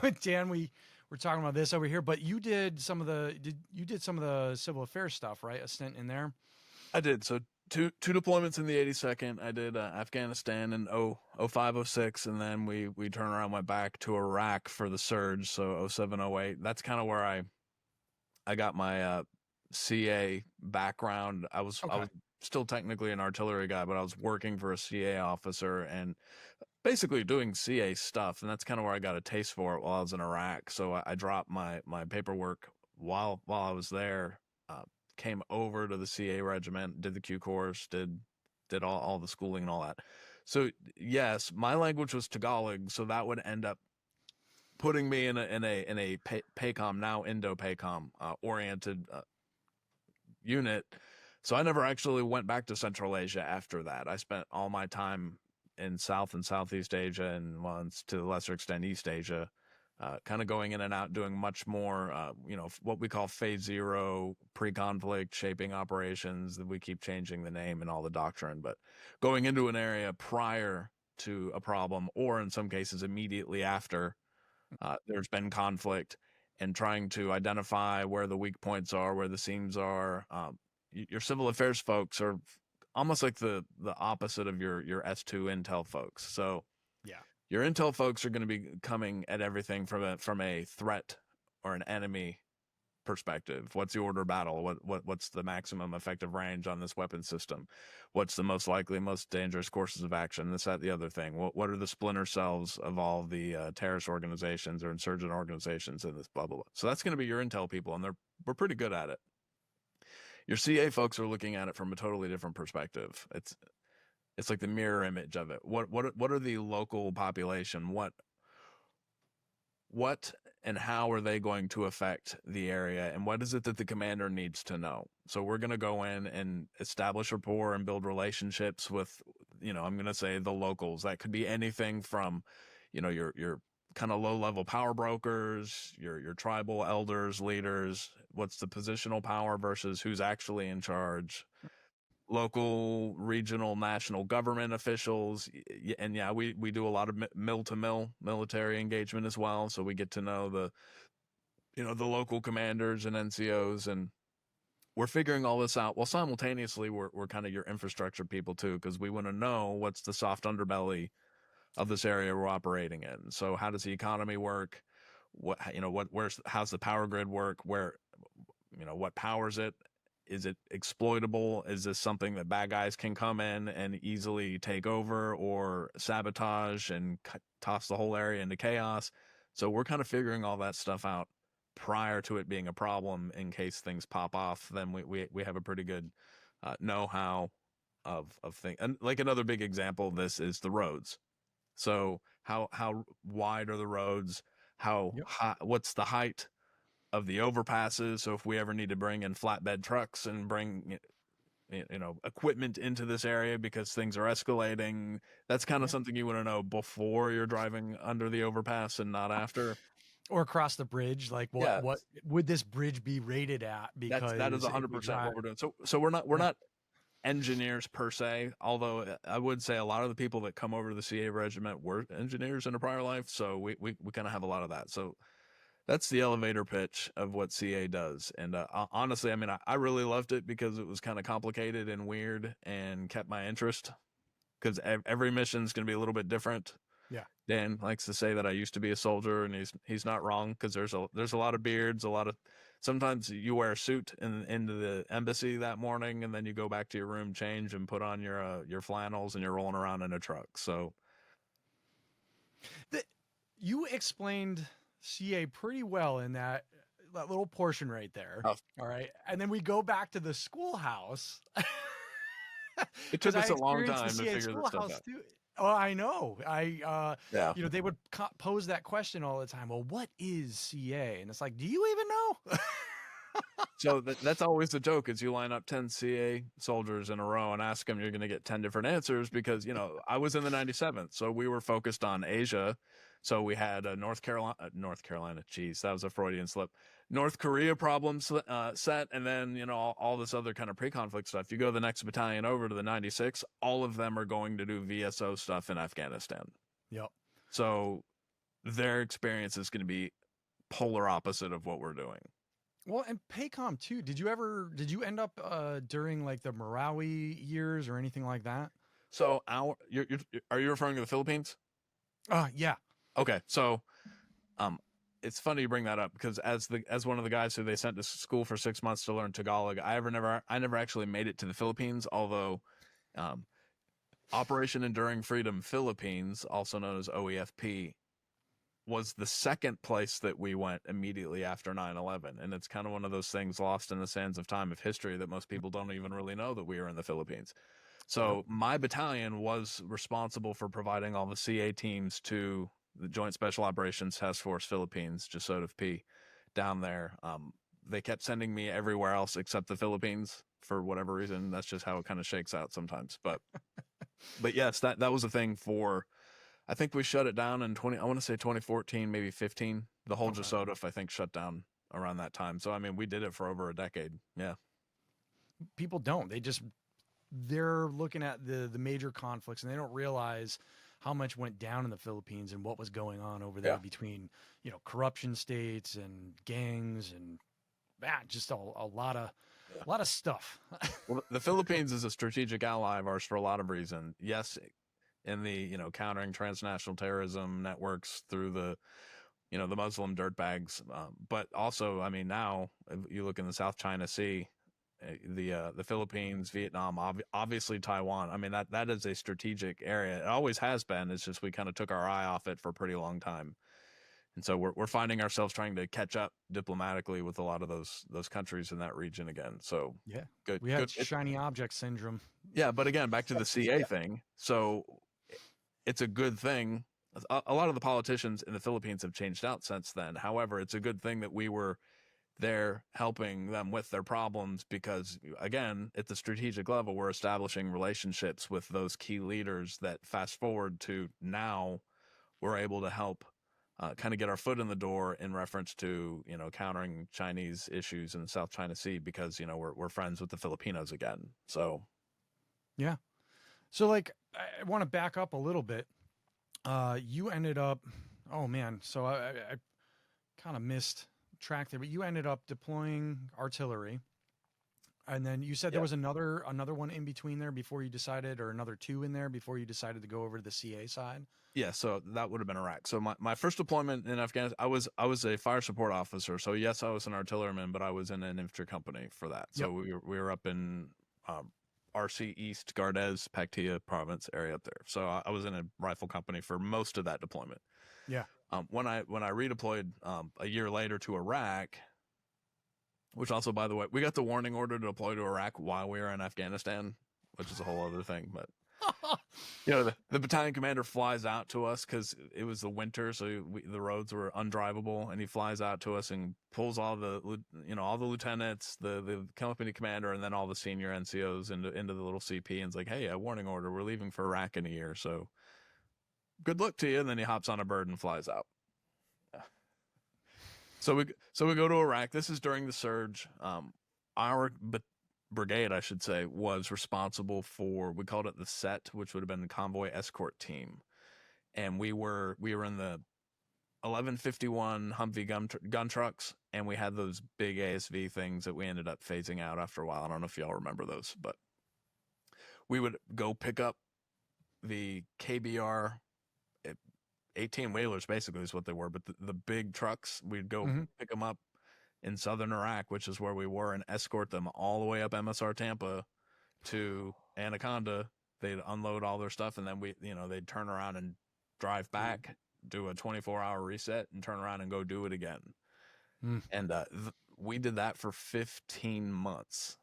With Dan, we we're talking about this over here, but you did some of the civil affairs stuff, right? A stint in there. I did. So two deployments in the 82nd. I did Afghanistan in 05, 06, and then we turned around, went back to Iraq for the surge. So 07, 08. That's kind of where I got my CA background. I was still technically an artillery guy, but I was working for a CA officer and basically doing CA stuff, and that's kind of where I got a taste for it while I was in Iraq. So I dropped my paperwork while I was there, came over to the CA regiment, did the Q course, did all the schooling and all that. So yes, my language was Tagalog, so that would end up putting me in a PACOM, now Indo-PACOM oriented unit. So I never actually went back to Central Asia after that. I spent all my time in South and Southeast Asia, and once to a lesser extent East Asia, kind of going in and out, doing much more, what we call phase 0 pre-conflict shaping operations. That we keep changing the name and all the doctrine, but going into an area prior to a problem, or in some cases immediately after there's been conflict, and trying to identify where the weak points are, where the seams are. Your civil affairs folks are almost like the opposite of your S2 intel folks. So yeah, your intel folks are going to be coming at everything from a threat or an enemy perspective. What's the order of battle? What's the maximum effective range on this weapon system? What's the most likely, most dangerous courses of action? This, that, the other thing. What are the splinter cells of all the terrorist organizations or insurgent organizations in this blah blah blah? So that's going to be your intel people, and we're pretty good at it. Your CA folks are looking at it from a totally different perspective. It's like the mirror image of it. What are the local population? What and how are they going to affect the area, and what is it that the commander needs to know? So we're going to go in and establish rapport and build relationships with, I'm going to say the locals. That could be anything from, your kind of low-level power brokers, your tribal elders, leaders. What's the positional power versus who's actually in charge? Local, regional, national government officials. And yeah, we do a lot of mill-to-mill military engagement as well. So we get to know the local commanders and NCOs, and we're figuring all this out. Well, simultaneously, we're kind of your infrastructure people too, because we want to know what's the soft underbelly of this area we're operating in. So how does the economy work? How's the power grid work? Where, what powers it? Is it exploitable? Is this something that bad guys can come in and easily take over or sabotage and toss the whole area into chaos? So we're kind of figuring all that stuff out prior to it being a problem. In case things pop off, then we have a pretty good know-how of things. And like another big example of this is the roads. So how wide are the roads? How high, what's the height of the overpasses? So if we ever need to bring in flatbed trucks and bring equipment into this area because things are escalating, that's kind of something you want to know before you're driving under the overpass and not after. Or across the bridge, like what would this bridge be rated at? Because that is 100% what we're doing. So we're not engineers per se, although I would say a lot of the people that come over to the CA regiment were engineers in a prior life. So we kind of have a lot of that. So that's the elevator pitch of what CA does. And honestly, I mean, I really loved it because it was kind of complicated and weird and kept my interest, because every mission is going to be a little bit different. Yeah. Dan likes to say that I used to be a soldier, and he's not wrong, because there's a lot of beards, sometimes you wear a suit into the embassy that morning, and then you go back to your room, change, and put on your flannels, and you're rolling around in a truck. So you explained CA pretty well in that little portion right there. Oh. All right. And then we go back to the schoolhouse. It took us a long time to figure this stuff out. Too. Oh, I know. They would pose that question all the time. Well, what is CA? And it's like, do you even know? So that's always the joke, is you line up 10 CA soldiers in a row and ask them, you're going to get 10 different answers, because, I was in the 97th. So we were focused on Asia. So we had North Carolina, geez, that was a Freudian slip. North Korea problem set, and then, all this other kind of pre-conflict stuff. You go to the next battalion over to the 96, all of them are going to do VSO stuff in Afghanistan. Yep. So their experience is going to be polar opposite of what we're doing. Well, and PACOM too. Did you end up during like the Marawi years or anything like that? So are you referring to the Philippines? Yeah. Okay. So, it's funny you bring that up because as one of the guys who they sent to school for 6 months to learn Tagalog, I never actually made it to the Philippines, although, Operation Enduring Freedom Philippines, also known as OEFP, was the second place that we went immediately after 9/11. And it's kind of one of those things lost in the sands of time of history that most people don't even really know that we were in the Philippines. So my battalion was responsible for providing all the CA teams to the Joint Special Operations Task Force Philippines, JSOTF, down there. They kept sending me everywhere else except the Philippines for whatever reason. That's just how it kind of shakes out sometimes. But yes, that was a thing for, I think we shut it down in 2014, maybe 15. The whole JSOTF, I think, shut down around that time. So, I mean, we did it for over a decade. Yeah. People don't. They're looking at the major conflicts and they don't realize how much went down in the Philippines and what was going on over there between, corruption states and gangs and just a lot of stuff. Well, the Philippines is a strategic ally of ours for a lot of reasons. Yes, in the, countering transnational terrorism networks through the, the Muslim dirtbags. But also, I mean, now you look in the South China Sea, the Philippines, Vietnam, obviously Taiwan. I mean, that is a strategic area. It always has been. It's just we kind of took our eye off it for a pretty long time. And so we're finding ourselves trying to catch up diplomatically with a lot of those countries in that region again. So yeah, good. We had shiny object syndrome. Yeah, but again, back to the CA thing. So it's a good thing. A lot of the politicians in the Philippines have changed out since then. However, it's a good thing that we were there helping them with their problems because, again, at the strategic level, we're establishing relationships with those key leaders that fast forward to now we're able to help kind of get our foot in the door in reference to, countering Chinese issues in the South China Sea because, we're friends with the Filipinos again. So, yeah. So, like, I want to back up a little bit. You ended up, so I kind of missed track there, but you ended up deploying artillery. And then you said there was another one in between there before you decided, or another two in there before you decided to go over to the CA side. Yeah, so that would have been Iraq. So my first deployment in Afghanistan, I was a fire support officer. So yes, I was an artilleryman, but I was in an infantry company for that. So we were up in RC East, Gardez, Paktia province area up there. So I was in a rifle company for most of that deployment. Yeah. When I redeployed a year later to Iraq, which also, by the way, we got the warning order to deploy to Iraq while we were in Afghanistan, which is a whole other thing. But the battalion commander flies out to us because it was the winter, so the roads were undrivable, and he flies out to us and pulls all the lieutenants, the company commander, and then all the senior NCOs into the little CP, and it's like, hey, a warning order, we're leaving for Iraq in a year, so good luck to you. And then he hops on a bird and flies out. Yeah. So we go to Iraq. This is during the surge. Our brigade, I should say, was responsible for, we called it the SET, which would have been the convoy escort team. And we were in the 1151 Humvee gun trucks, and we had those big ASV things that we ended up phasing out after a while. I don't know if y'all remember those, but we would go pick up the KBR 18 wheelers, basically is what they were, but the big trucks, we'd go pick them up in southern Iraq, which is where we were, and escort them all the way up MSR Tampa to Anaconda. They'd unload all their stuff, and then they'd turn around and drive back, do a 24-hour reset, and turn around and go do it again. And we did that for 15 months.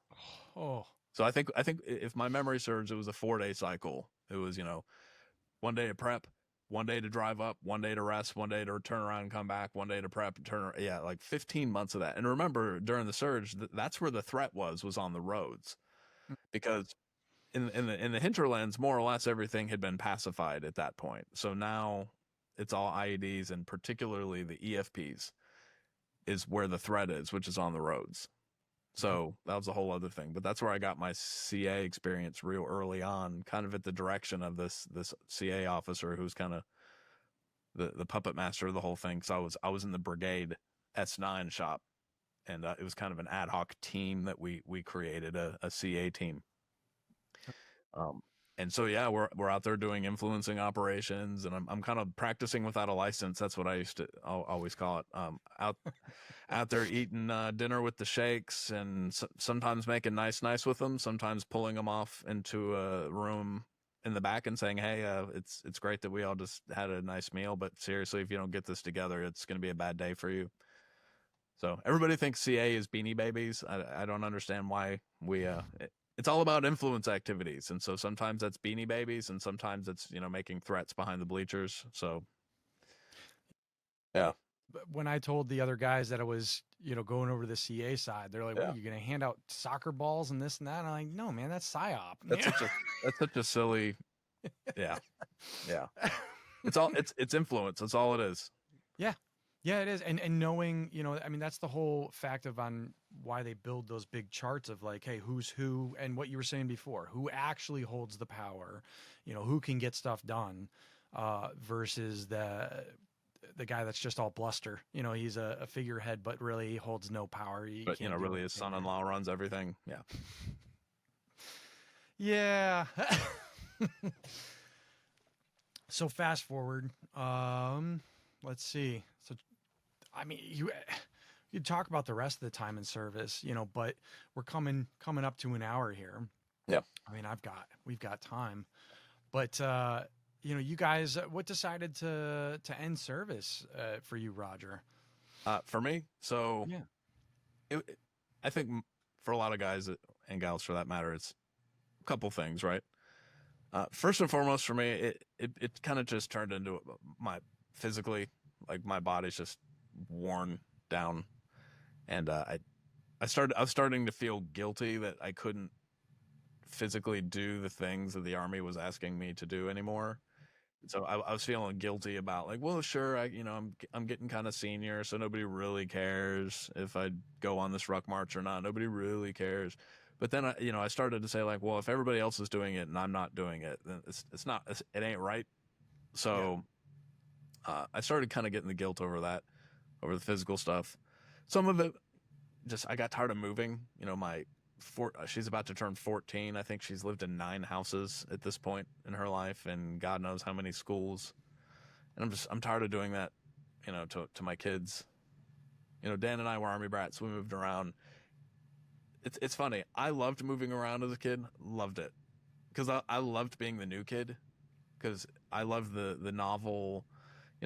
Oh, so I think if my memory serves, it was a 4-day cycle. It was 1 day of prep, 1 day to drive up, 1 day to rest, 1 day to turn around and come back, 1 day to prep and turn around. Yeah, like 15 months of that. And remember, during the surge, that's where the threat was on the roads, because in the hinterlands, more or less everything had been pacified at that point. So now it's all IEDs, and particularly the EFPs is where the threat is, which is on the roads. So that was a whole other thing. But that's where I got my CA experience real early on, kind of at the direction of this CA officer who's kind of the puppet master of the whole thing. So I was in the brigade S9 shop. And it was kind of an ad hoc team that we created, a CA team. And so, yeah, we're out there doing influencing operations, and I'm kind of practicing without a license. That's what I used to always call it. Out there eating dinner with the sheikhs, and sometimes making nice with them, sometimes pulling them off into a room in the back and saying, hey, it's great that we all just had a nice meal, but seriously, if you don't get this together, it's going to be a bad day for you. So everybody thinks CA is Beanie Babies. I don't understand why it's all about influence activities. And so sometimes that's Beanie Babies, and sometimes it's, making threats behind the bleachers. So, yeah. When I told the other guys that I was, going over to the CA side, they're like, "What, are you going to hand out soccer balls and this and that?" And I'm like, "No, man, that's PSYOP." That's such a silly, yeah. It's influence. That's all it is. Yeah, it is. And knowing, that's the whole fact of on why they build those big charts of like, hey, who's who, and what you were saying before, who actually holds the power, who can get stuff done, versus the guy that's just all bluster. He's a figurehead, but really he holds no power. But really his son-in-law runs everything. Yeah. Yeah. So fast forward, let's see. So, you talk about the rest of the time in service, but we're coming up to an hour here. Yeah. We've got time, but, you guys, what decided to end service, for you, Roger? For me. So yeah, I think for a lot of guys and gals for that matter, it's a couple things, right? First and foremost for me, it kind of just turned into my physically, like my body's just worn down, and I was starting to feel guilty that I couldn't physically do the things that the Army was asking me to do anymore. So I was feeling guilty about like, well, sure, I'm getting kind of senior, so nobody really cares if I go on this ruck march or not. Nobody really cares. But then I started to say like, well, if everybody else is doing it and I'm not doing it, then it ain't right. So I started kind of getting the guilt over the physical stuff. Some of it just, I got tired of moving. She's about to turn 14. I think she's lived in 9 houses at this point in her life, and God knows how many schools. And I'm tired of doing that, to my kids. Dan and I were Army brats. We moved around. It's funny. I loved moving around as a kid. Loved it. Because I loved being the new kid. Because I loved the novel,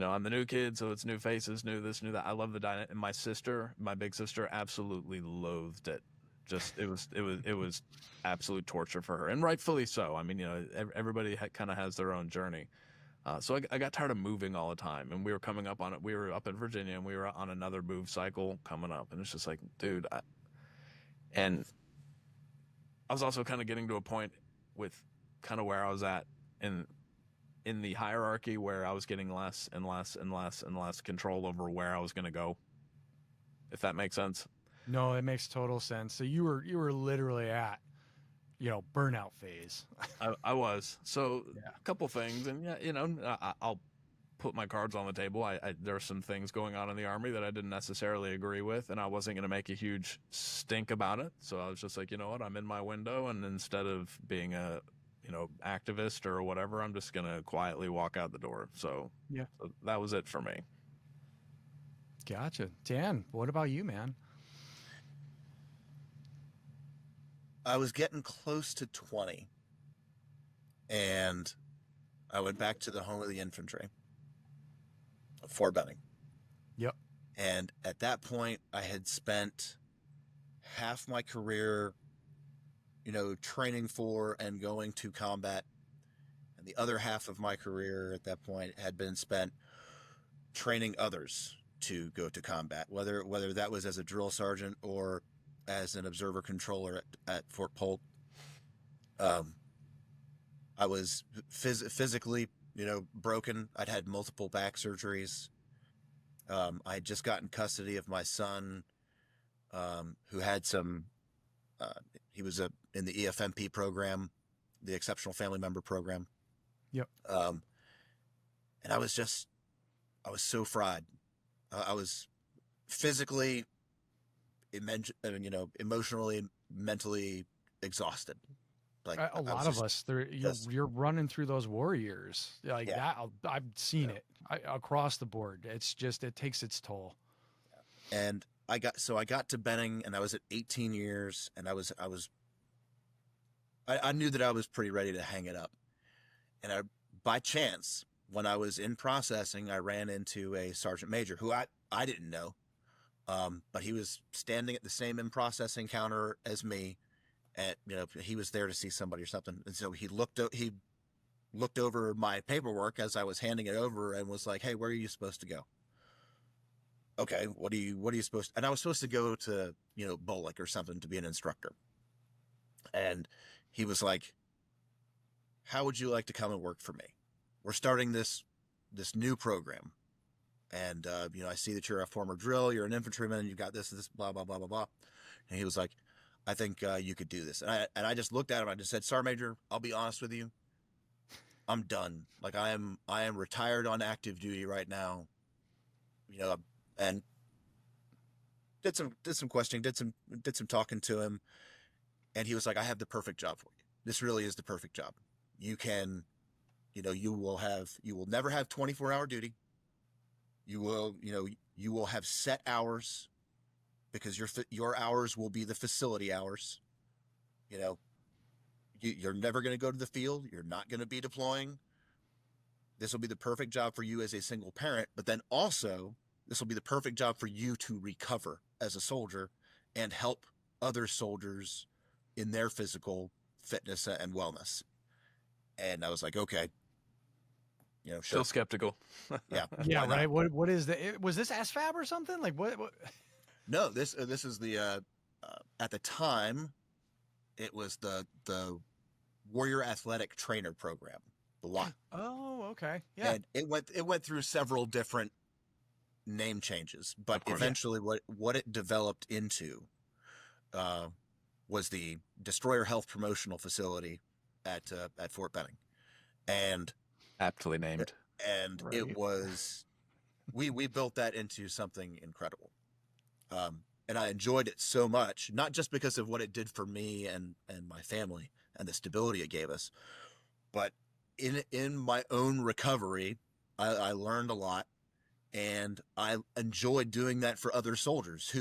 I'm the new kid, so it's new faces, new this, new that. I love the dynamic. And my big sister, absolutely loathed it. Just it was absolute torture for her, and rightfully so. Everybody kind of has their own journey. So I got tired of moving all the time, and we were coming up on it. We were up in Virginia, and we were on another move cycle coming up, and it's just like, dude. And I was also kind of getting to a point with kind of where I was at in the hierarchy, where I was getting less and less and less and less control over where I was going to go. If that makes sense. No, it makes total sense. So you were literally at, burnout phase. I was. So a couple things, and I'll put my cards on the table. There are some things going on in the Army that I didn't necessarily agree with, and I wasn't going to make a huge stink about it. So I was just like, you know what, I'm in my window, and instead of being a activist or whatever, I'm just going to quietly walk out the door. So that was it for me. Gotcha. Dan, what about you, man? I was getting close to 20, and I went back to the home of the infantry, Fort Benning. Yep. And at that point, I had spent half my career, training for and going to combat, and the other half of my career at that point had been spent training others to go to combat, whether that was as a drill sergeant or as an observer controller at Fort Polk. I was physically, broken. I'd had multiple back surgeries. I had just gotten custody of my son, who had some, he was in the EFMP program, the Exceptional Family Member Program. Yep. And I was so fried. I was physically, emotionally, mentally exhausted. Like A lot of us, you're running through those warriors like that. I've seen it across the board. It's just, it takes its toll. And I got to Benning, and I was at 18 years, and I knew that I was pretty ready to hang it up. And by chance, when I was in processing, I ran into a sergeant major who I didn't know, but he was standing at the same in processing counter as me. And, he was there to see somebody or something. And so he looked over my paperwork as I was handing it over and was like, "Hey, where are you supposed to go?" "Okay, what are you supposed to?" And I was supposed to go to, Bolick or something to be an instructor. And he was like, "How would you like to come and work for me? We're starting this new program. And, I see that you're a former drill, you're an infantryman, and you got this, blah, blah, blah, blah, blah." And he was like, "I think you could do this." And I just looked at him. I just said, "Sergeant Major, I'll be honest with you. I'm done. Like I am retired on active duty right now." And did some questioning, did some talking to him. And he was like, "I have the perfect job for you. This really is the perfect job. You can, you will never have 24-hour duty. You will have set hours, because your hours will be the facility hours. You're never going to go to the field. You're not going to be deploying. This will be the perfect job for you as a single parent, but then also this will be the perfect job for you to recover as a soldier and help other soldiers in their physical fitness and wellness." And I was like, "Okay." Sure. Still skeptical. Yeah. Yeah. Right. What is was this ASFAB or something? Like what? No, this is the, at the time, it was the Warrior Athletic Trainer Program, the WAT. Oh, okay. Yeah. And it went through several different name changes, but eventually what it developed into was the Destroyer Health Promotional Facility at Fort Benning. And aptly named. And right. It was, we built that into something incredible. And I enjoyed it so much, not just because of what it did for me and my family and the stability it gave us, but in my own recovery, I learned a lot, and I enjoyed doing that for other soldiers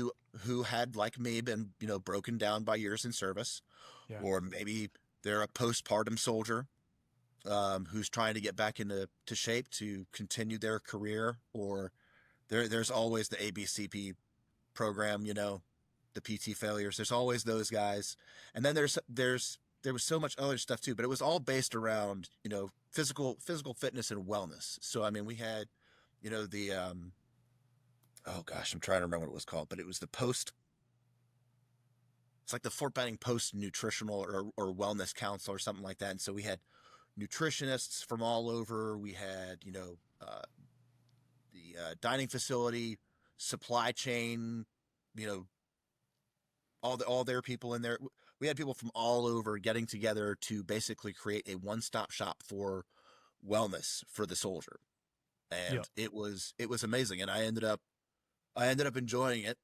who had, like me, been, broken down by years in service, or maybe they're a postpartum soldier who's trying to get back into shape to continue their career, or there's always the ABCP program, the PT failures. There's always those guys. And then there was so much other stuff too, but it was all based around, physical fitness and wellness. So, I mean, we had, the, oh gosh, I'm trying to remember what it was called, but it was it's like the Fort Benning Post Nutritional or Wellness Council or something like that. And so we had nutritionists from all over. We had, the dining facility, supply chain, all their people in there. We had people from all over getting together to basically create a one-stop shop for wellness for the soldier. And it was amazing. And I ended up enjoying it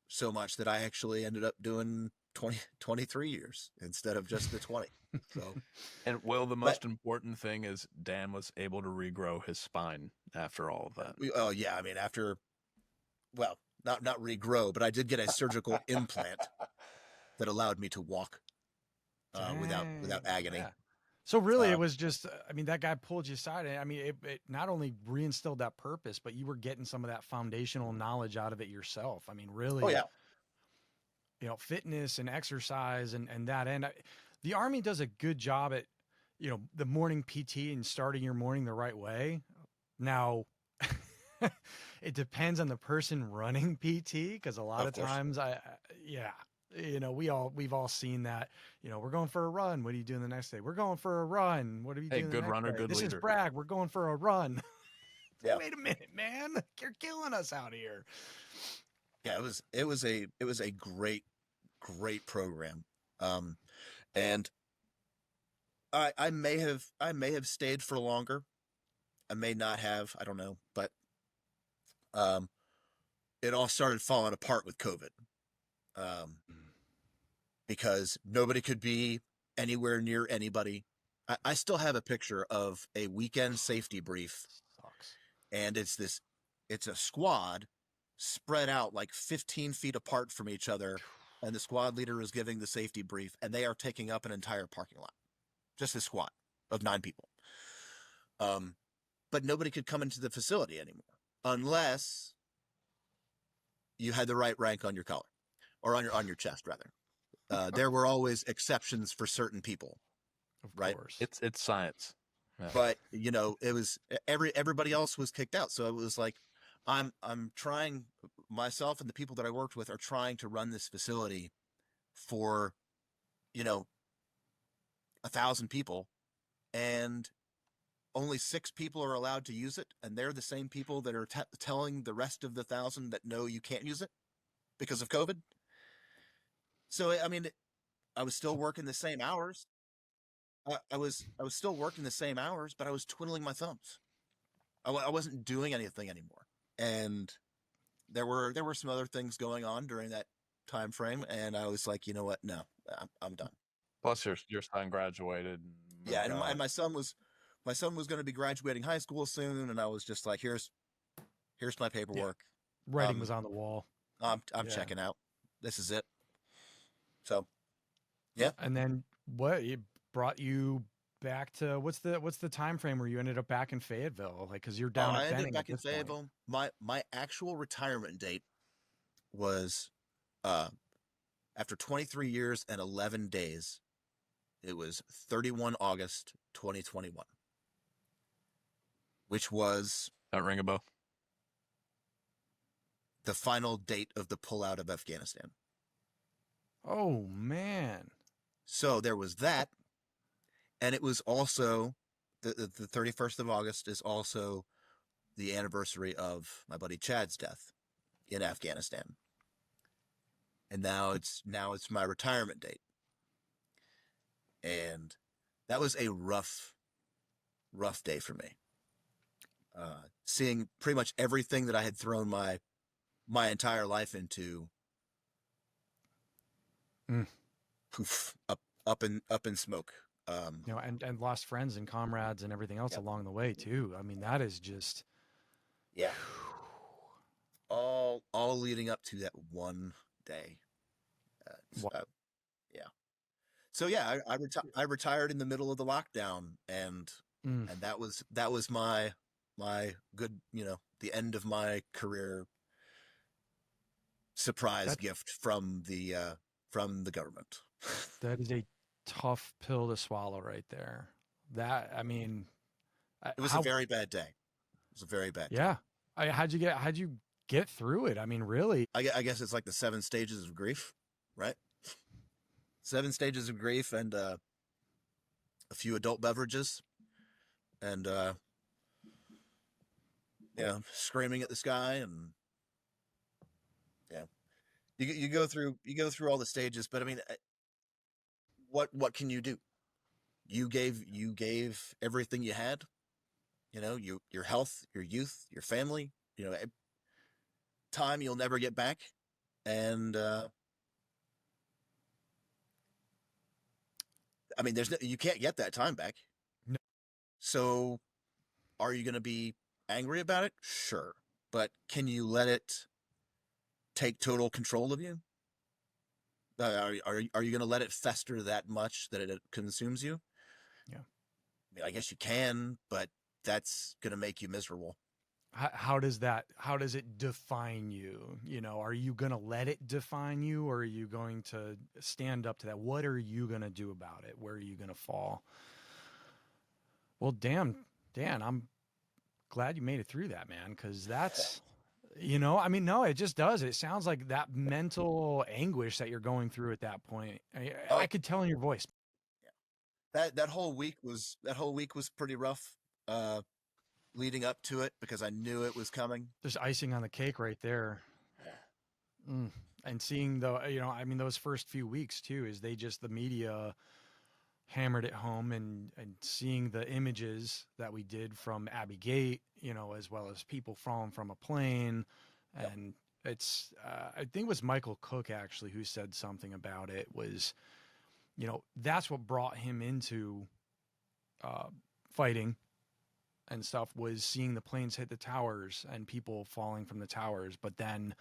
so much that I actually ended up doing 23 years instead of just the 20. So, and the most important thing is Dan was able to regrow his spine after all of that. Oh yeah. I mean, not regrow, but I did get a surgical implant that allowed me to walk without agony. Yeah. So really it was just, that guy pulled you aside. It not only reinstilled that purpose, but you were getting some of that foundational knowledge out of it yourself. Really, oh yeah. Fitness and exercise and that end. The Army does a good job at, the morning PT and starting your morning the right way. Now, it depends on the person running PT, because a lot of times we've all seen that, we're going for a run. What are you doing the next day? We're going for a run. What are you doing? Good runner, good leader. This is Bragg. We're going for a run. Yeah. Wait a minute, man. You're killing us out here. Yeah, it was a great program. And I may have stayed for longer. I may not have, I don't know, but it all started falling apart with COVID. Because nobody could be anywhere near anybody. I still have a picture of a weekend safety brief. Sucks. And it's a squad spread out like 15 feet apart from each other. And the squad leader is giving the safety brief, and they are taking up an entire parking lot. Just a squad of 9 people. But nobody could come into the facility anymore unless you had the right rank on your collar, or on your chest rather. There were always exceptions for certain people. Of right? course. It's science. Yeah. But it was everybody else was kicked out. So it was like, I'm trying, myself and the people that I worked with are trying to run this facility for, 1,000 people, and only 6 people are allowed to use it. And they're the same people that are telling the rest of the 1,000 that, no, you can't use it because of COVID. So, I mean, I was still working the same hours. I was still working the same hours, but I was twiddling my thumbs. I wasn't doing anything anymore. And there were some other things going on during that time frame, and I was like, you know what? No, I'm done. Plus, your son graduated. Yeah, and my son was going to be graduating high school soon, and I was just like, here's my paperwork. Yeah. Writing was on the wall. I'm checking out. This is it. So, yeah. And then what it brought you back to? What's the time frame where you ended up back in Fayetteville? Like, because you're down at Benning. I ended up back in Fayetteville. My actual retirement date was after 23 years and 11 days. It was 31 August 2021, which was that ring a bell? The final date of the pullout of Afghanistan. Oh man! So there was that, and it was also the 31st of August is also the anniversary of my buddy Chad's death in Afghanistan, and now it's my retirement date. And that was a rough day for me. Seeing pretty much everything that I had thrown my entire life into, poof, up in smoke. And lost friends and comrades and everything else along the way too. I mean, that is just, yeah, all leading up to that one day. Yeah. So yeah, I retired in the middle of the lockdown, and that was my good, the end of my career surprise gift from the government. That is a tough pill to swallow right there. That, I mean, it was a very bad day. It was a very bad day. Yeah. How'd you get through it? I mean, really? I guess it's like the 7 stages of grief, right? 7 stages of grief, and a few adult beverages, and screaming at the sky, and you go through all the stages. But I mean, what can you do? You gave everything you had, your health, your youth, your family, time you'll never get back, and I mean, you can't get that time back. No. So are you going to be angry about it? Sure. But can you let it take total control of you? Are you going to let it fester that much that it consumes you? Yeah. I mean, I guess you can, but that's going to make you miserable. How does it define you? Are you going to let it define you, or are you going to stand up to that? What are you going to do about it? Where are you going to fall? Well, damn, Dan, I'm glad you made it through that, man. 'Cause that's, I mean, no, it just does. It sounds like that mental anguish that you're going through at that point. I could tell in your voice. Yeah. That whole week was pretty rough. Leading up to it, because I knew it was coming. There's icing on the cake right there. And seeing those first few weeks too, is the media hammered it home, and seeing the images that we did from Abbey Gate, as well as people falling from a plane, and It's, I think it was Michael Cook actually who said something about it, was, you know, that's what brought him into fighting and stuff, was seeing the planes hit the towers and people falling from the towers, but then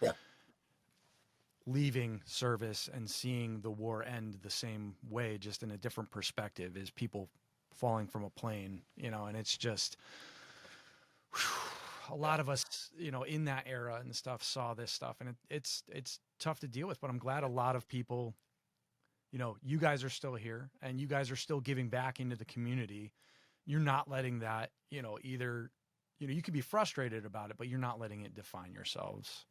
leaving service and seeing the war end the same way, just in a different perspective, is people falling from a plane, you know. And it's just, a lot of us, you know, in that era and stuff saw this stuff, and it's tough to deal with, but I'm glad a lot of people, you know, you guys are still here and you guys are still giving back into the community. You're not letting that, you know, either, you know, you could be frustrated about it, but you're not letting it define yourselves.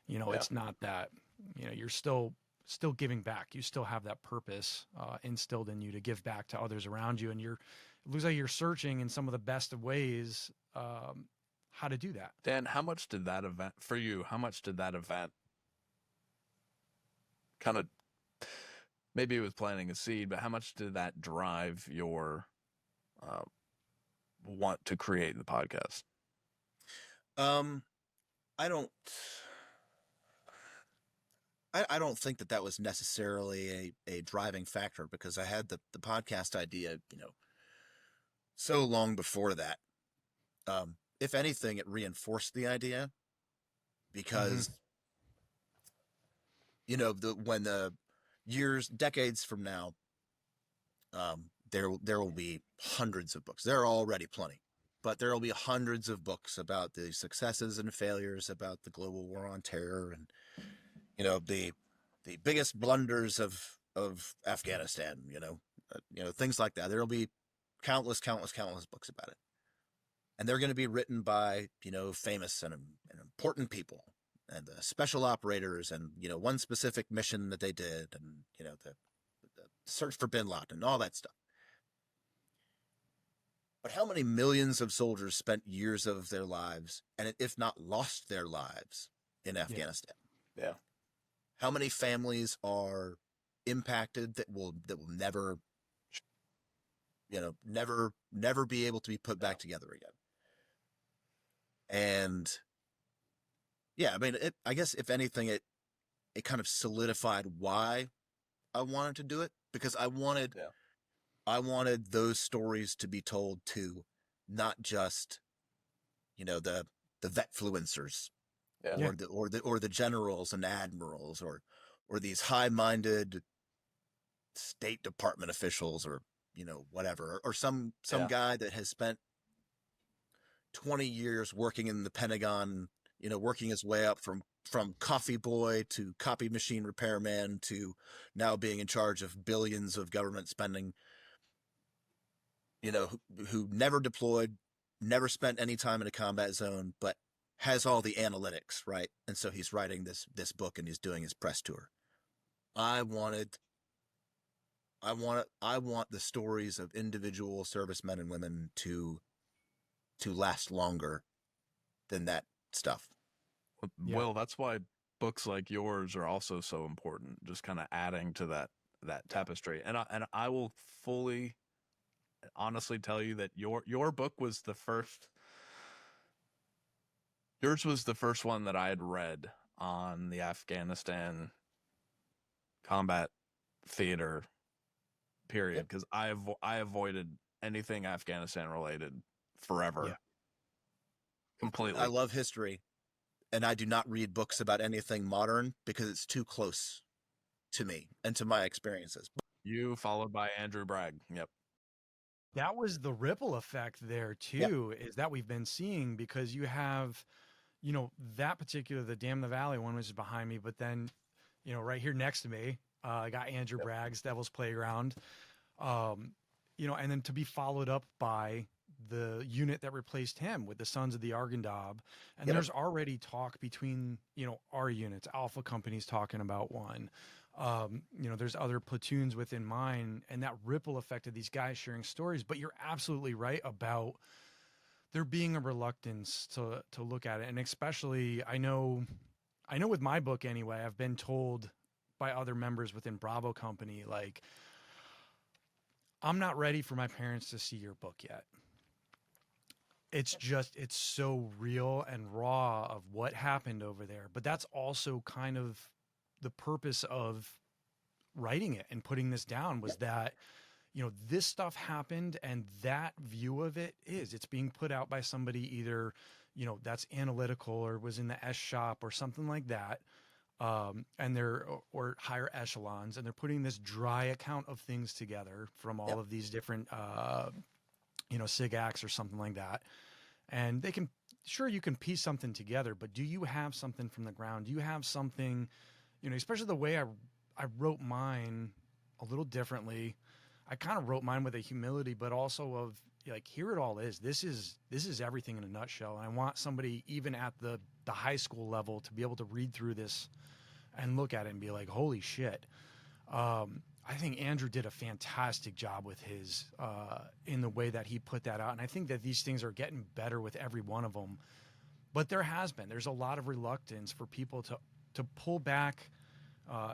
You know, it's not that, you know, you're still giving back. You still have that purpose instilled in you to give back to others around you. And it looks like you're searching in some of the best of ways how to do that. Dan, how much did that event kind of, maybe it was planting a seed, but how much did that drive your want to create the podcast? I don't think that was necessarily a driving factor, because I had the podcast idea, you know, so long before that. If anything, it reinforced the idea, because, you know, when the decades from now, there will be hundreds of books. There are already plenty, but there will be hundreds of books about the successes and failures, about the global war on terror, and, you know, the biggest blunders of Afghanistan, you know, things like that. There will be countless books about it. And they're going to be written by, you know, famous and important people, and the special operators, and, you know, one specific mission that they did, and, you know, the search for bin Laden and all that stuff. But how many millions of soldiers spent years of their lives, and if not lost their lives, in Afghanistan? Yeah. How many families are impacted that will never, you know, never be able to be put back together again? And yeah, I mean, I guess if anything, it kind of solidified why I wanted to do it, because I wanted those stories to be told to not just, you know, the vetfluencers, or the generals and admirals, or these high-minded State Department officials, or, you know, whatever, or some guy that has spent 20 years working in the Pentagon, you know, working his way up from coffee boy to copy machine repairman to now being in charge of billions of government spending, you know, who never deployed, never spent any time in a combat zone, but has all the analytics, right? And so he's writing this book, and he's doing his press tour. I want the stories of individual servicemen and women to last longer than that stuff. Well, that's why books like yours are also so important, just kind of adding to that tapestry. And I will fully honestly tell you that your book was the first. Yours was the first one that I had read on the Afghanistan combat theater period, because I avoided anything Afghanistan related forever. Completely. I love history, and I do not read books about anything modern because it's too close to me and to my experiences. You followed by Andrew Bragg. Yep. That was the ripple effect there too, is that we've been seeing, because you have, you know, that particular, the Damn the Valley one, which is behind me, but then, you know, right here next to me, I got Andrew Bragg's Devil's Playground, you know, and then to be followed up by the unit that replaced him with the Sons of the Argandab. And there's already talk between, you know, our units, Alpha Company's talking about one. You know, there's other platoons within mine, and that ripple effect of these guys sharing stories. But you're absolutely right about there being a reluctance to look at it. And especially, I know with my book anyway, I've been told by other members within Bravo Company, like, I'm not ready for my parents to see your book yet. it's so real and raw of what happened over there. But that's also kind of the purpose of writing it and putting this down, was that, you know, this stuff happened, and that view of it's being put out by somebody either, you know, that's analytical or was in the S shop or something like that. And or higher echelons, and they're putting this dry account of things together from all of these different, you know, SIGACs or something like that. And you can piece something together, but do you have something from the ground? Do you have something, you know, especially the way I wrote mine a little differently. I kind of wrote mine with a humility, but also of like, here it all is. This is everything in a nutshell. And I want somebody even at the high school level to be able to read through this and look at it and be like, holy shit. I think Andrew did a fantastic job with his, in the way that he put that out. And I think that these things are getting better with every one of them. But there's a lot of reluctance for people to pull back,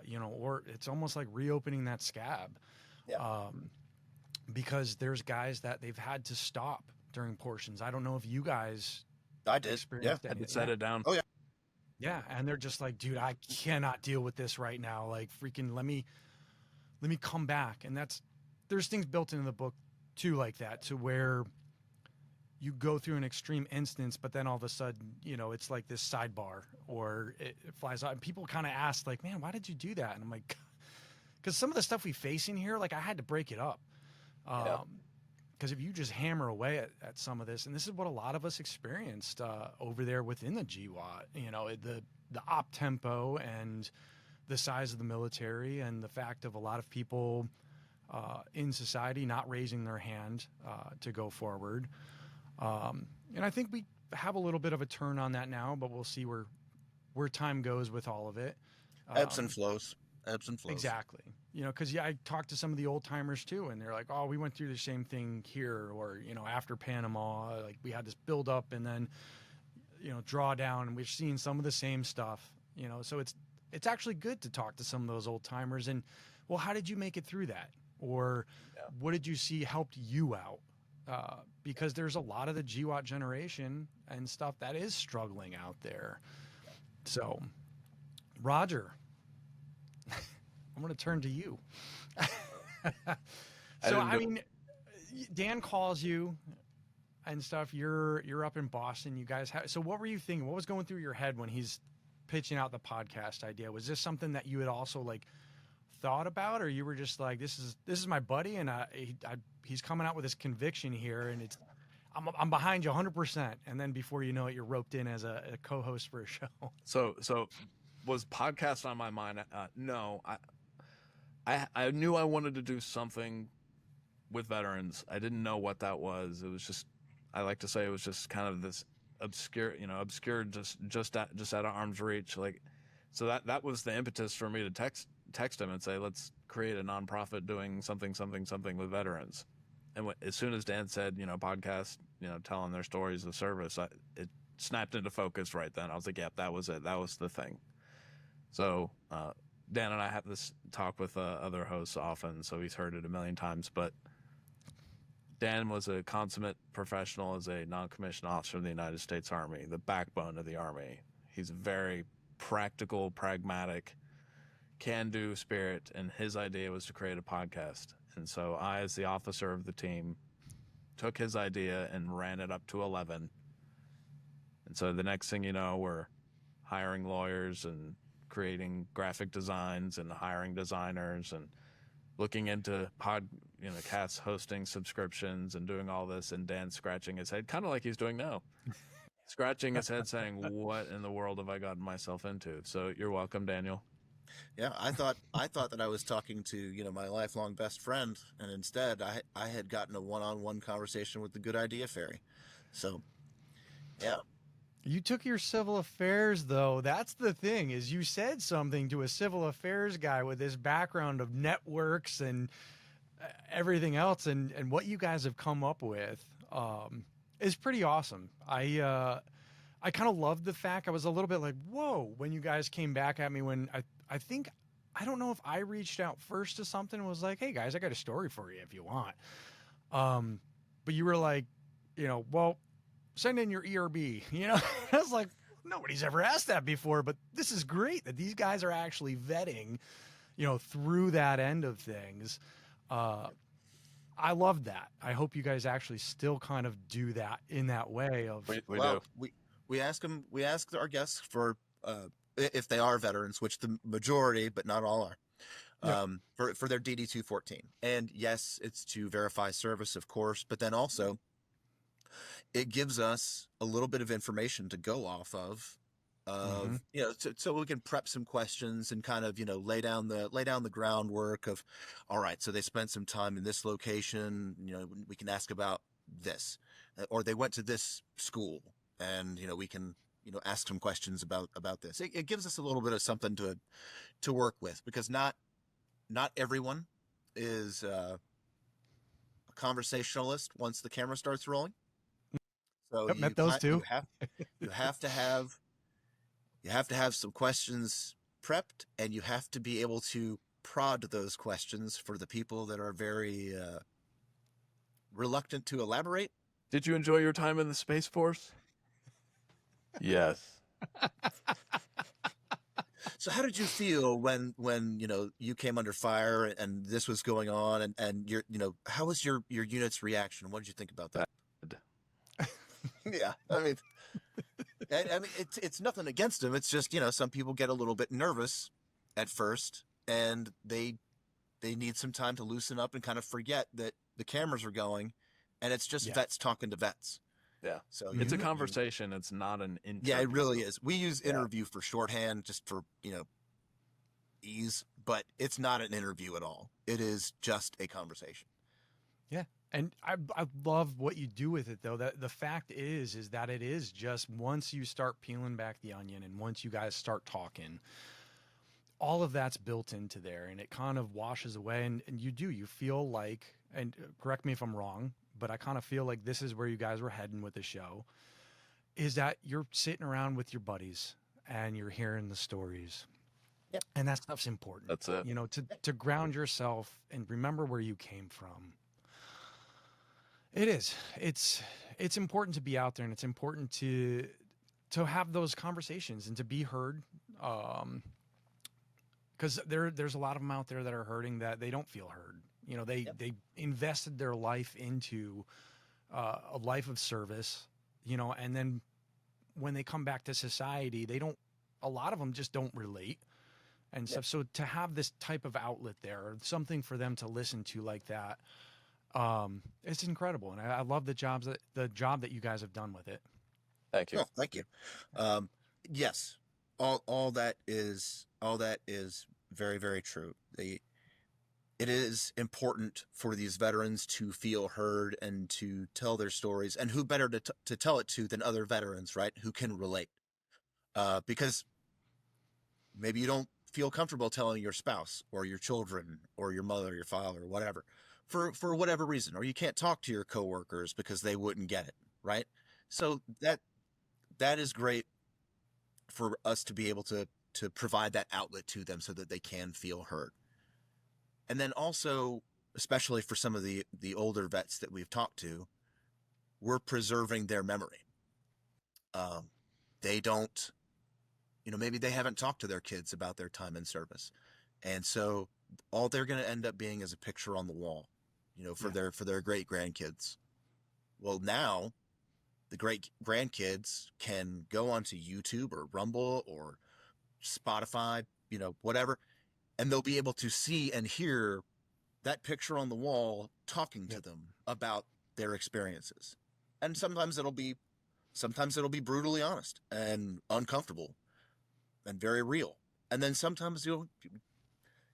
you know, or it's almost like reopening that scab. Yeah. Because there's guys that they've had to stop during portions. I don't know if you guys experienced had to set it down. Oh yeah. Yeah. And they're just like, dude, I cannot deal with this right now. Like, freaking let me come back. And there's things built into the book too, like that, to where you go through an extreme instance, but then all of a sudden, you know, it's like this sidebar or it flies out. And people kind of ask like, man, why did you do that? And I'm like, because some of the stuff we face in here, like I had to break it up. Because if you just hammer away at some of this, and this is what a lot of us experienced over there within the GWAT, you know, the op tempo and the size of the military and the fact of a lot of people in society not raising their hand to go forward. And I think we have a little bit of a turn on that now, but we'll see where time goes with all of it. Ebbs and flows. Exactly. You know, because I talked to some of the old timers too, and they're like, oh, we went through the same thing here, or, you know, after Panama, like we had this build up and then, you know, draw down, and we've seen some of the same stuff, you know, so it's actually good to talk to some of those old timers and, well, how did you make it through that? Or what did you see helped you out? Because there's a lot of the GWAT generation and stuff that is struggling out there. So, Roger, I'm going to turn to you. So, I mean, Dan calls you and stuff. You're up in Boston. You guys so what were you thinking? What was going through your head when he's pitching out the podcast idea? Was this something that you had also like thought about, or you were just like, this is my buddy, and he's coming out with this conviction here, and I'm behind you 100%. And then before you know it, you're roped in as a co-host for a show. So was podcast on my mind? No, I knew I wanted to do something with veterans. I didn't know what that was. It was just, I like to say it was just kind of this obscure, just out of arm's reach. Like, so that was the impetus for me to text him and say, let's create a nonprofit doing something with veterans. And as soon as Dan said, podcast, telling their stories of service, it snapped into focus right then. I was like, yeah, that was it. That was the thing. So Dan and I have this talk with other hosts often, so he's heard it a million times. But Dan was a consummate professional as a non-commissioned officer of the United States Army, the backbone of the Army. He's very practical, pragmatic, can-do spirit, and his idea was to create a podcast. And so I, as the officer of the team, took his idea and ran it up to 11. And so the next thing you know, we're hiring lawyers and creating graphic designs and hiring designers and looking into cast hosting subscriptions and doing all this, and Dan scratching his head, kind of like he's doing now. Scratching his head saying, what in the world have I gotten myself into? So you're welcome, Daniel. Yeah, I thought that I was talking to, my lifelong best friend, and instead I had gotten a one-on-one conversation with the Good Idea Fairy. So, yeah. You took your civil affairs, though. That's the thing, is you said something to a civil affairs guy with his background of networks and everything else, and what you guys have come up with is pretty awesome. I kind of loved the fact, I was a little bit like, whoa, when you guys came back at me when I don't know if I reached out first to something and was like, hey guys, I got a story for you if you want. But you were like, well, send in your ERB. I was like, nobody's ever asked that before, but this is great that these guys are actually vetting, through that end of things. I love that. I hope you guys actually still kind of do that in that way of. We do. We ask our guests for, if they are veterans, which the majority, but not all are, for their DD-214. And yes, it's to verify service, of course, but then also it gives us a little bit of information to go off of, so we can prep some questions and kind of, lay down the groundwork of, all right, so they spent some time in this location, we can ask about this, or they went to this school, and, we can, ask some questions about this. It gives us a little bit of something to work with, because not everyone is a conversationalist once the camera starts rolling. So I've met those too. You have to have some questions prepped, and you have to be able to prod those questions for the people that are very reluctant to elaborate. Did you enjoy your time in the Space Force? Yes. So how did you feel when you came under fire and this was going on, and your how was your unit's reaction? What did you think about that? Yeah, I mean, it's nothing against them. It's just, some people get a little bit nervous at first, and they need some time to loosen up and kind of forget that the cameras are going, and it's just vets talking to vets. Yeah. So it's a conversation. It's not an interview. Yeah, it really is. We use interview for shorthand, just for, ease, but it's not an interview at all. It is just a conversation. Yeah. And I love what you do with it, though. That the fact is that it is just, once you start peeling back the onion and once you guys start talking, all of that's built into there, and it kind of washes away. And you feel like, and correct me if I'm wrong, but I kind of feel like this is where you guys were heading with the show, is that you're sitting around with your buddies and you're hearing the stories. Yep. And that stuff's important. That's it. To ground yourself and remember where you came from. It is. It's important to be out there, and it's important to have those conversations and to be heard. Because there's a lot of them out there that are hurting, that they don't feel heard. They invested their life into a life of service, and then when they come back to society, a lot of them just don't relate and stuff. So to have this type of outlet there, something for them to listen to like that, it's incredible. And I love the job that you guys have done with it. Thank you. Oh, thank you. Yes, all that is very, very true. It is important for these veterans to feel heard and to tell their stories, and who better to tell it to than other veterans, right? Who can relate, because maybe you don't feel comfortable telling your spouse or your children or your mother or your father or whatever, for whatever reason, or you can't talk to your coworkers because they wouldn't get it, right? So that is great for us to be able to provide that outlet to them so that they can feel heard. And then also, especially for some of the older vets that we've talked to, we're preserving their memory. They don't, maybe they haven't talked to their kids about their time in service. And so all they're going to end up being is a picture on the wall, for their great grandkids. Well, now the great grandkids can go onto YouTube or Rumble or Spotify, whatever, and they'll be able to see and hear that picture on the wall talking to them about their experiences. And sometimes it'll be brutally honest and uncomfortable and very real. And then sometimes you'll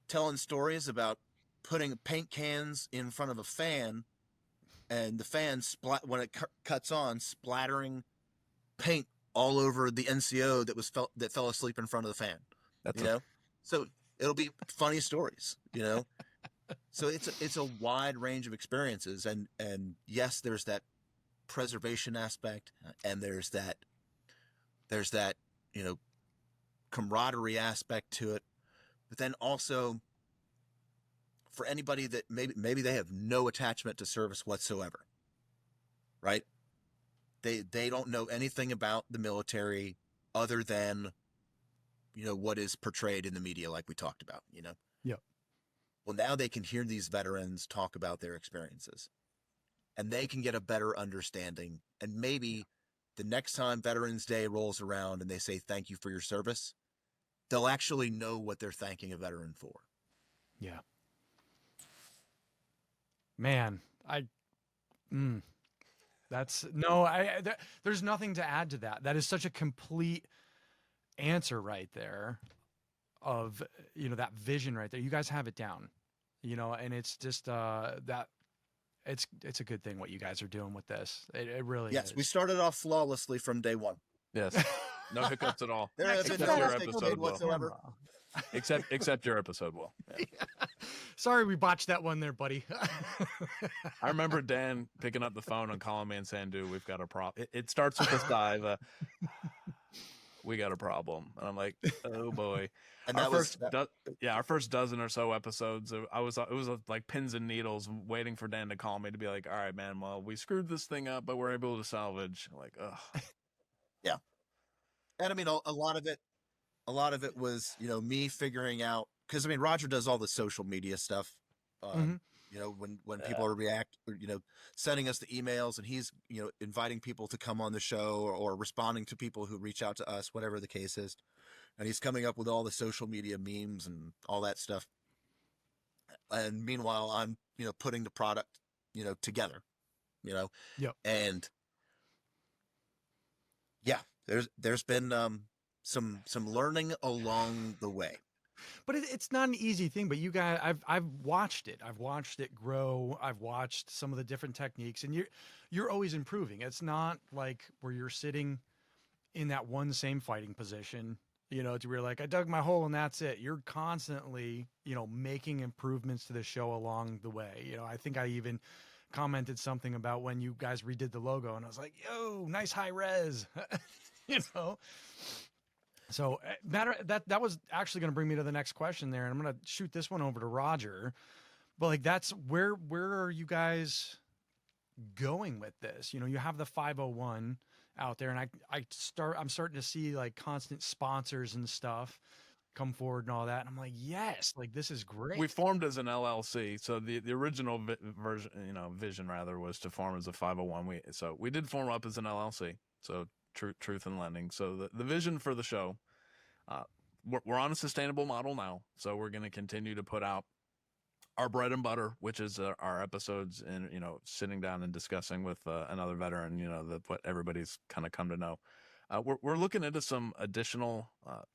telling stories about putting paint cans in front of a fan, and the fan when it cuts on, splattering paint all over the NCO that fell asleep in front of the fan. So it'll be funny stories, So it's a wide range of experiences, and yes, there's that preservation aspect, and there's that camaraderie aspect to it, but then also for anybody that maybe they have no attachment to service whatsoever, right? They don't know anything about the military other than, what is portrayed in the media, like we talked about, Yep. Well, now they can hear these veterans talk about their experiences, and they can get a better understanding. And maybe the next time Veterans Day rolls around and they say, thank you for your service, they'll actually know what they're thanking a veteran for. Yeah. Man, there's nothing to add to that. That is such a complete answer right there of, that vision right there. You guys have it down, and it's just, that it's a good thing what you guys are doing with this. It really is. Yes, we started off flawlessly from day one. Yes. No hiccups at all. There have been no mistakes made whatsoever. Except your episode, Will. Yeah. Sorry we botched that one there, buddy. I remember Dan picking up the phone and calling me and saying, dude, we've got a problem. It starts with this dive. We got a problem. And I'm like, oh boy. And our first dozen or so episodes, it was like pins and needles waiting for Dan to call me to be like, all right, man, well, we screwed this thing up, but we're able to salvage. Like, ugh. Yeah. And I mean, a lot of it was, me figuring out, because I mean, Roger does all the social media stuff. When people are sending us the emails, and he's, inviting people to come on the show, or responding to people who reach out to us, whatever the case is. And he's coming up with all the social media memes and all that stuff. And meanwhile, I'm, putting the product, together, Yep. And yeah, there's been, some learning along the way. But it's not an easy thing. But you guys, I've watched it. I've watched it grow. I've watched some of the different techniques, and you're always improving. It's not like where you're sitting in that one same fighting position, to where you're like, I dug my hole and that's it. You're constantly, making improvements to the show along the way. I think I even commented something about when you guys redid the logo, and I was like, yo, nice high res, So that was actually going to bring me to the next question there, and I'm going to shoot this one over to Roger. But like, that's where are you guys going with this? You have the 501 out there, and I'm starting to see like constant sponsors and stuff come forward and all that. And I'm like, yes, like this is great. We formed as an LLC. So the original vision rather was to form as a 501. So we did form up as an LLC. So Truth in Lending. So the vision for the show, we're on a sustainable model now. So we're going to continue to put out our bread and butter, which is our episodes, and sitting down and discussing with another veteran, what everybody's kind of come to know. We're looking into some additional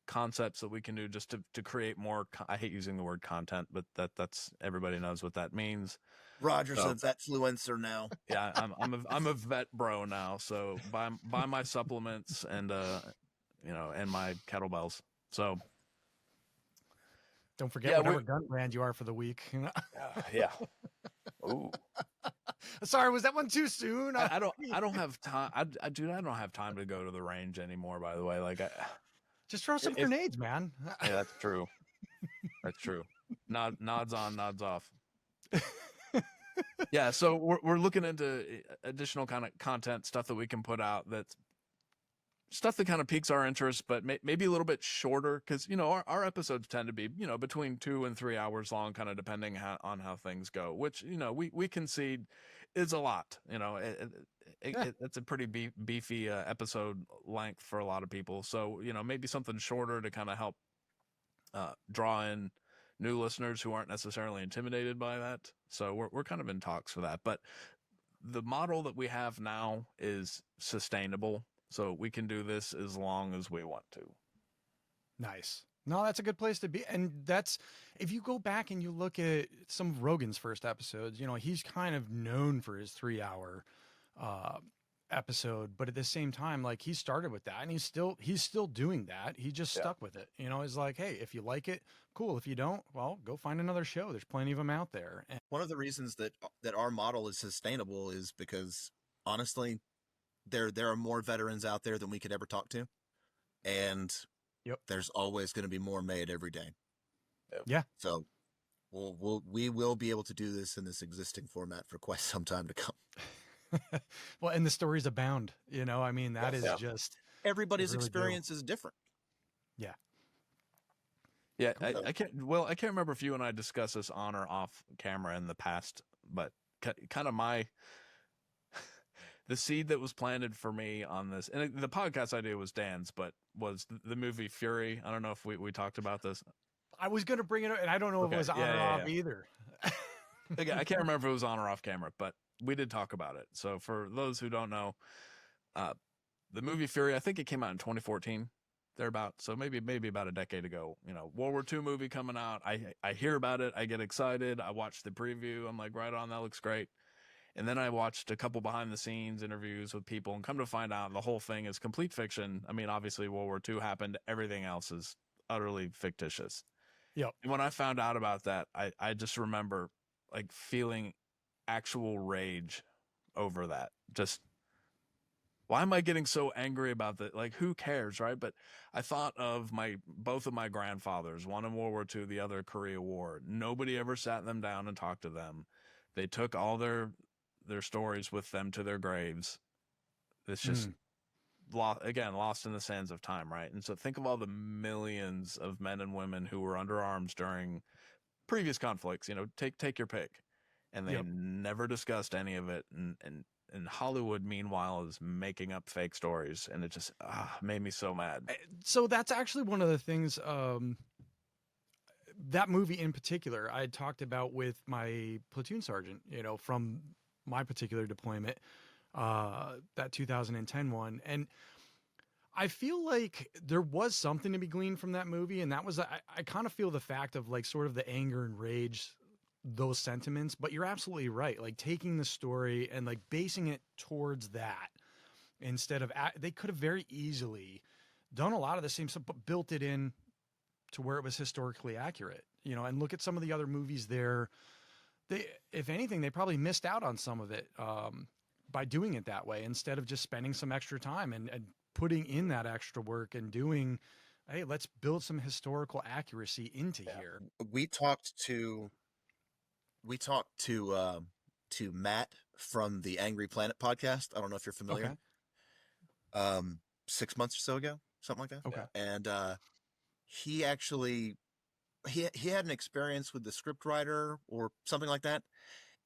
concepts that we can do just to create more. I hate using the word content, but that's everybody knows what that means. Roger's a vetfluencer now. Yeah, I'm a vet bro now. So buy my supplements and and my kettlebells. So don't forget whatever gun brand you are for the week. Yeah. Ooh. Sorry, was that one too soon? I don't have time. I don't have time to go to the range anymore. By the way, just throw some grenades, man. Yeah, that's true. That's true. Nods on, nods off. Yeah, so we're looking into additional kind of content stuff that we can put out. That's stuff that kind of piques our interest, but maybe a little bit shorter, because our episodes tend to be between 2 and 3 hours long, kind of depending on how things go. Which we concede is a lot. It's a pretty beefy episode length for a lot of people. So maybe something shorter to kind of help draw in new listeners who aren't necessarily intimidated by that. So we're kind of in talks for that. But the model that we have now is sustainable. So we can do this as long as we want to. Nice. No, that's a good place to be. And that's, if you go back and you look at some of Rogan's first episodes, he's kind of known for his 3-hour episode, but at the same time, like, he started with that, and he's still doing that. He just stuck with it. It's like, hey, if you like it, cool. If you don't, well, go find another show. There's plenty of them out there. And one of the reasons that our model is sustainable is because, honestly, there are more veterans out there than we could ever talk to, and there's always going to be more made every day. Yeah. So we will be able to do this in this existing format for quite some time to come. Well, and the stories abound, you know, I mean, that is just everybody's experience is different. Yeah. Yeah. I can't remember if you and I discussed this on or off camera in the past, but kind of the seed that was planted for me on this, and the podcast idea was Dan's, but was the movie Fury. I don't know if we talked about this. I was going to bring it up, and I don't know if it was on or off either. Again, I can't remember if it was on or off camera, but we did talk about it. So for those who don't know, the movie Fury, I think it came out in 2014, thereabout. So maybe about a decade ago. You know, World War II movie coming out. I hear about it. I get excited. I watch the preview. I'm like, right on, that looks great. And then I watched a couple behind the scenes interviews with people, and come to find out the whole thing is complete fiction. I mean, obviously World War II happened. Everything else is utterly fictitious. Yep. And when I found out about that, I just remember like feeling actual rage over that. Just, why am I getting so angry about that? Like, who cares, right? But I thought of both of my grandfathers, one in World War II, the other Korea War. Nobody ever sat them down and talked to them. They took all their stories with them to their graves. It's just lost in the sands of time, right? And so think of all the millions of men and women who were under arms during previous conflicts. You know, take your pick, and they never discussed any of it. And Hollywood, meanwhile, is making up fake stories, and it just made me so mad. So that's actually one of the things. That movie in particular, I had talked about with my platoon sergeant, you know, from my particular deployment, that 2010 one. And I feel like there was something to be gleaned from that movie. And that was, I kind of feel the fact of like sort of the anger and rage, those sentiments, but you're absolutely right. Like taking the story and like basing it towards that instead of, they could have very easily done a lot of the same stuff, but built it in to where it was historically accurate, you know, and look at some of the other movies there. If anything, they probably missed out on some of it by doing it that way, instead of just spending some extra time and putting in that extra work and doing, hey, let's build some historical accuracy into here. We talked to Matt from the Angry Planet podcast. I don't know if you're familiar. Okay. 6 months or so ago, something like that. Okay. And he actually he had an experience with the script writer or something like that,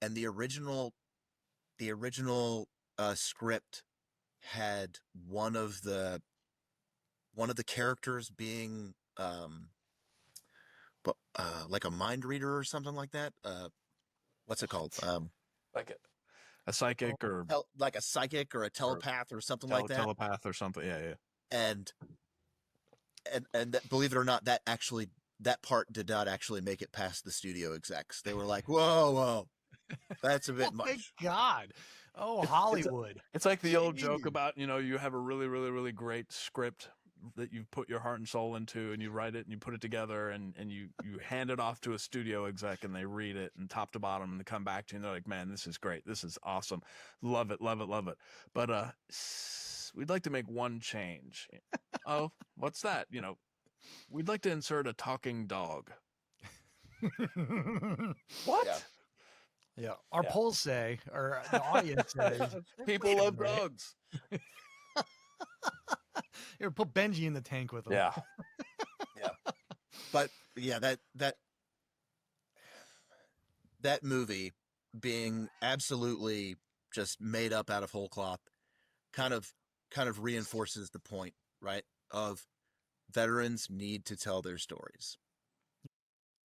and the original script had one of the characters being like a mind reader or something like that. What's it called? Like a psychic or like a psychic or a telepath or something like that. Telepath or something. Yeah. And that, believe it or not, that part did not actually make it past the studio execs. They were like, whoa, that's a bit much. Oh my God. Oh, Hollywood. It's like the old joke about, you know, you have a really, really, really great script that you've put your heart and soul into, and you write it and you put it together, and you hand it off to a studio exec, and they read it and top to bottom, and they come back to you and they're like, man, this is great. This is awesome. Love it. But we'd like to make one change. Oh, what's that? You know, we'd like to insert a talking dog. What? Yeah. Our polls say, or the audience says, people love dogs. Here, put Benji in the tank with them. Yeah. But yeah, that movie being absolutely just made up out of whole cloth kind of reinforces the point, right? Of veterans need to tell their stories.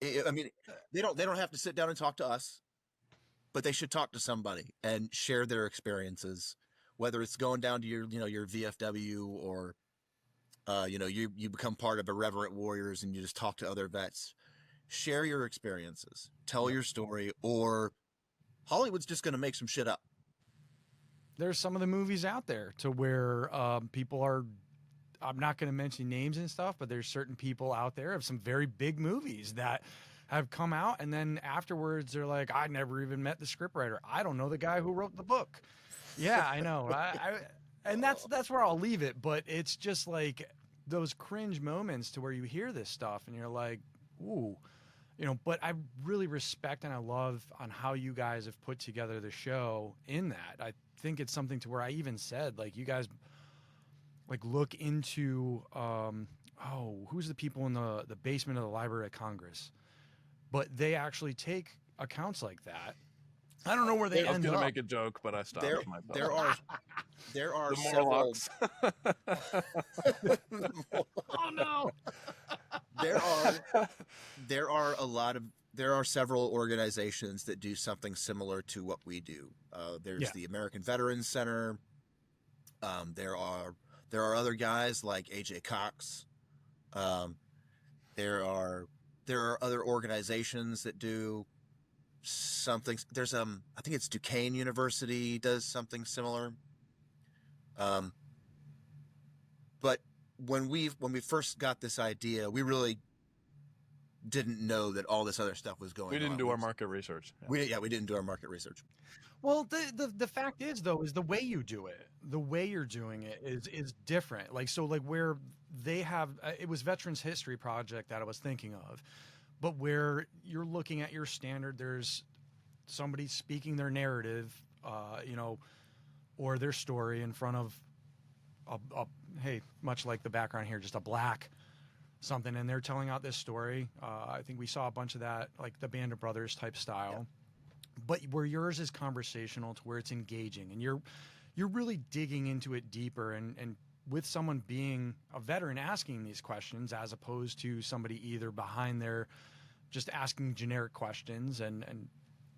I mean, they don't have to sit down and talk to us, but they should talk to somebody and share their experiences, whether it's going down to your VFW or, you become part of Irreverent Warriors and you just talk to other vets. Share your experiences, tell your story, or Hollywood's just going to make some shit up. There's some of the movies out there to where people are, I'm not going to mention names and stuff, but there's certain people out there of some very big movies that have come out, and then afterwards they're like, I never even met the scriptwriter. I don't know the guy who wrote the book. Yeah, I know. And that's where I'll leave it. But it's just like those cringe moments to where you hear this stuff and you're like, ooh, but I really respect and I love on how you guys have put together the show in that. I think it's something to where I even said, like, you guys like look into, who's the people in the basement of the Library of Congress, but they actually take accounts like that. I don't know where they end up. I was going to make a joke, but I stopped myself. There are the several. Morlocks. Oh no. There are several organizations that do something similar to what we do. There's the American Veterans Center. There are other guys like AJ Cox. There are other organizations that do something. There's I think it's Duquesne University does something similar. But when we first got this idea, we really didn't know that all this other stuff was going on. We didn't do our market research. Yeah. We didn't do our market research. Well, the fact is, though, is the way you do it, the way you're doing it is different. Like, so like where they have, it was Veterans History Project that I was thinking of, but where you're looking at your standard, there's somebody speaking their narrative, or their story in front of hey, much like the background here, just a black something, and they're telling out this story. I think we saw a bunch of that, like the Band of Brothers type style, but where yours is conversational to where it's engaging, and you're really digging into it deeper, and with someone being a veteran asking these questions as opposed to somebody either behind there just asking generic questions and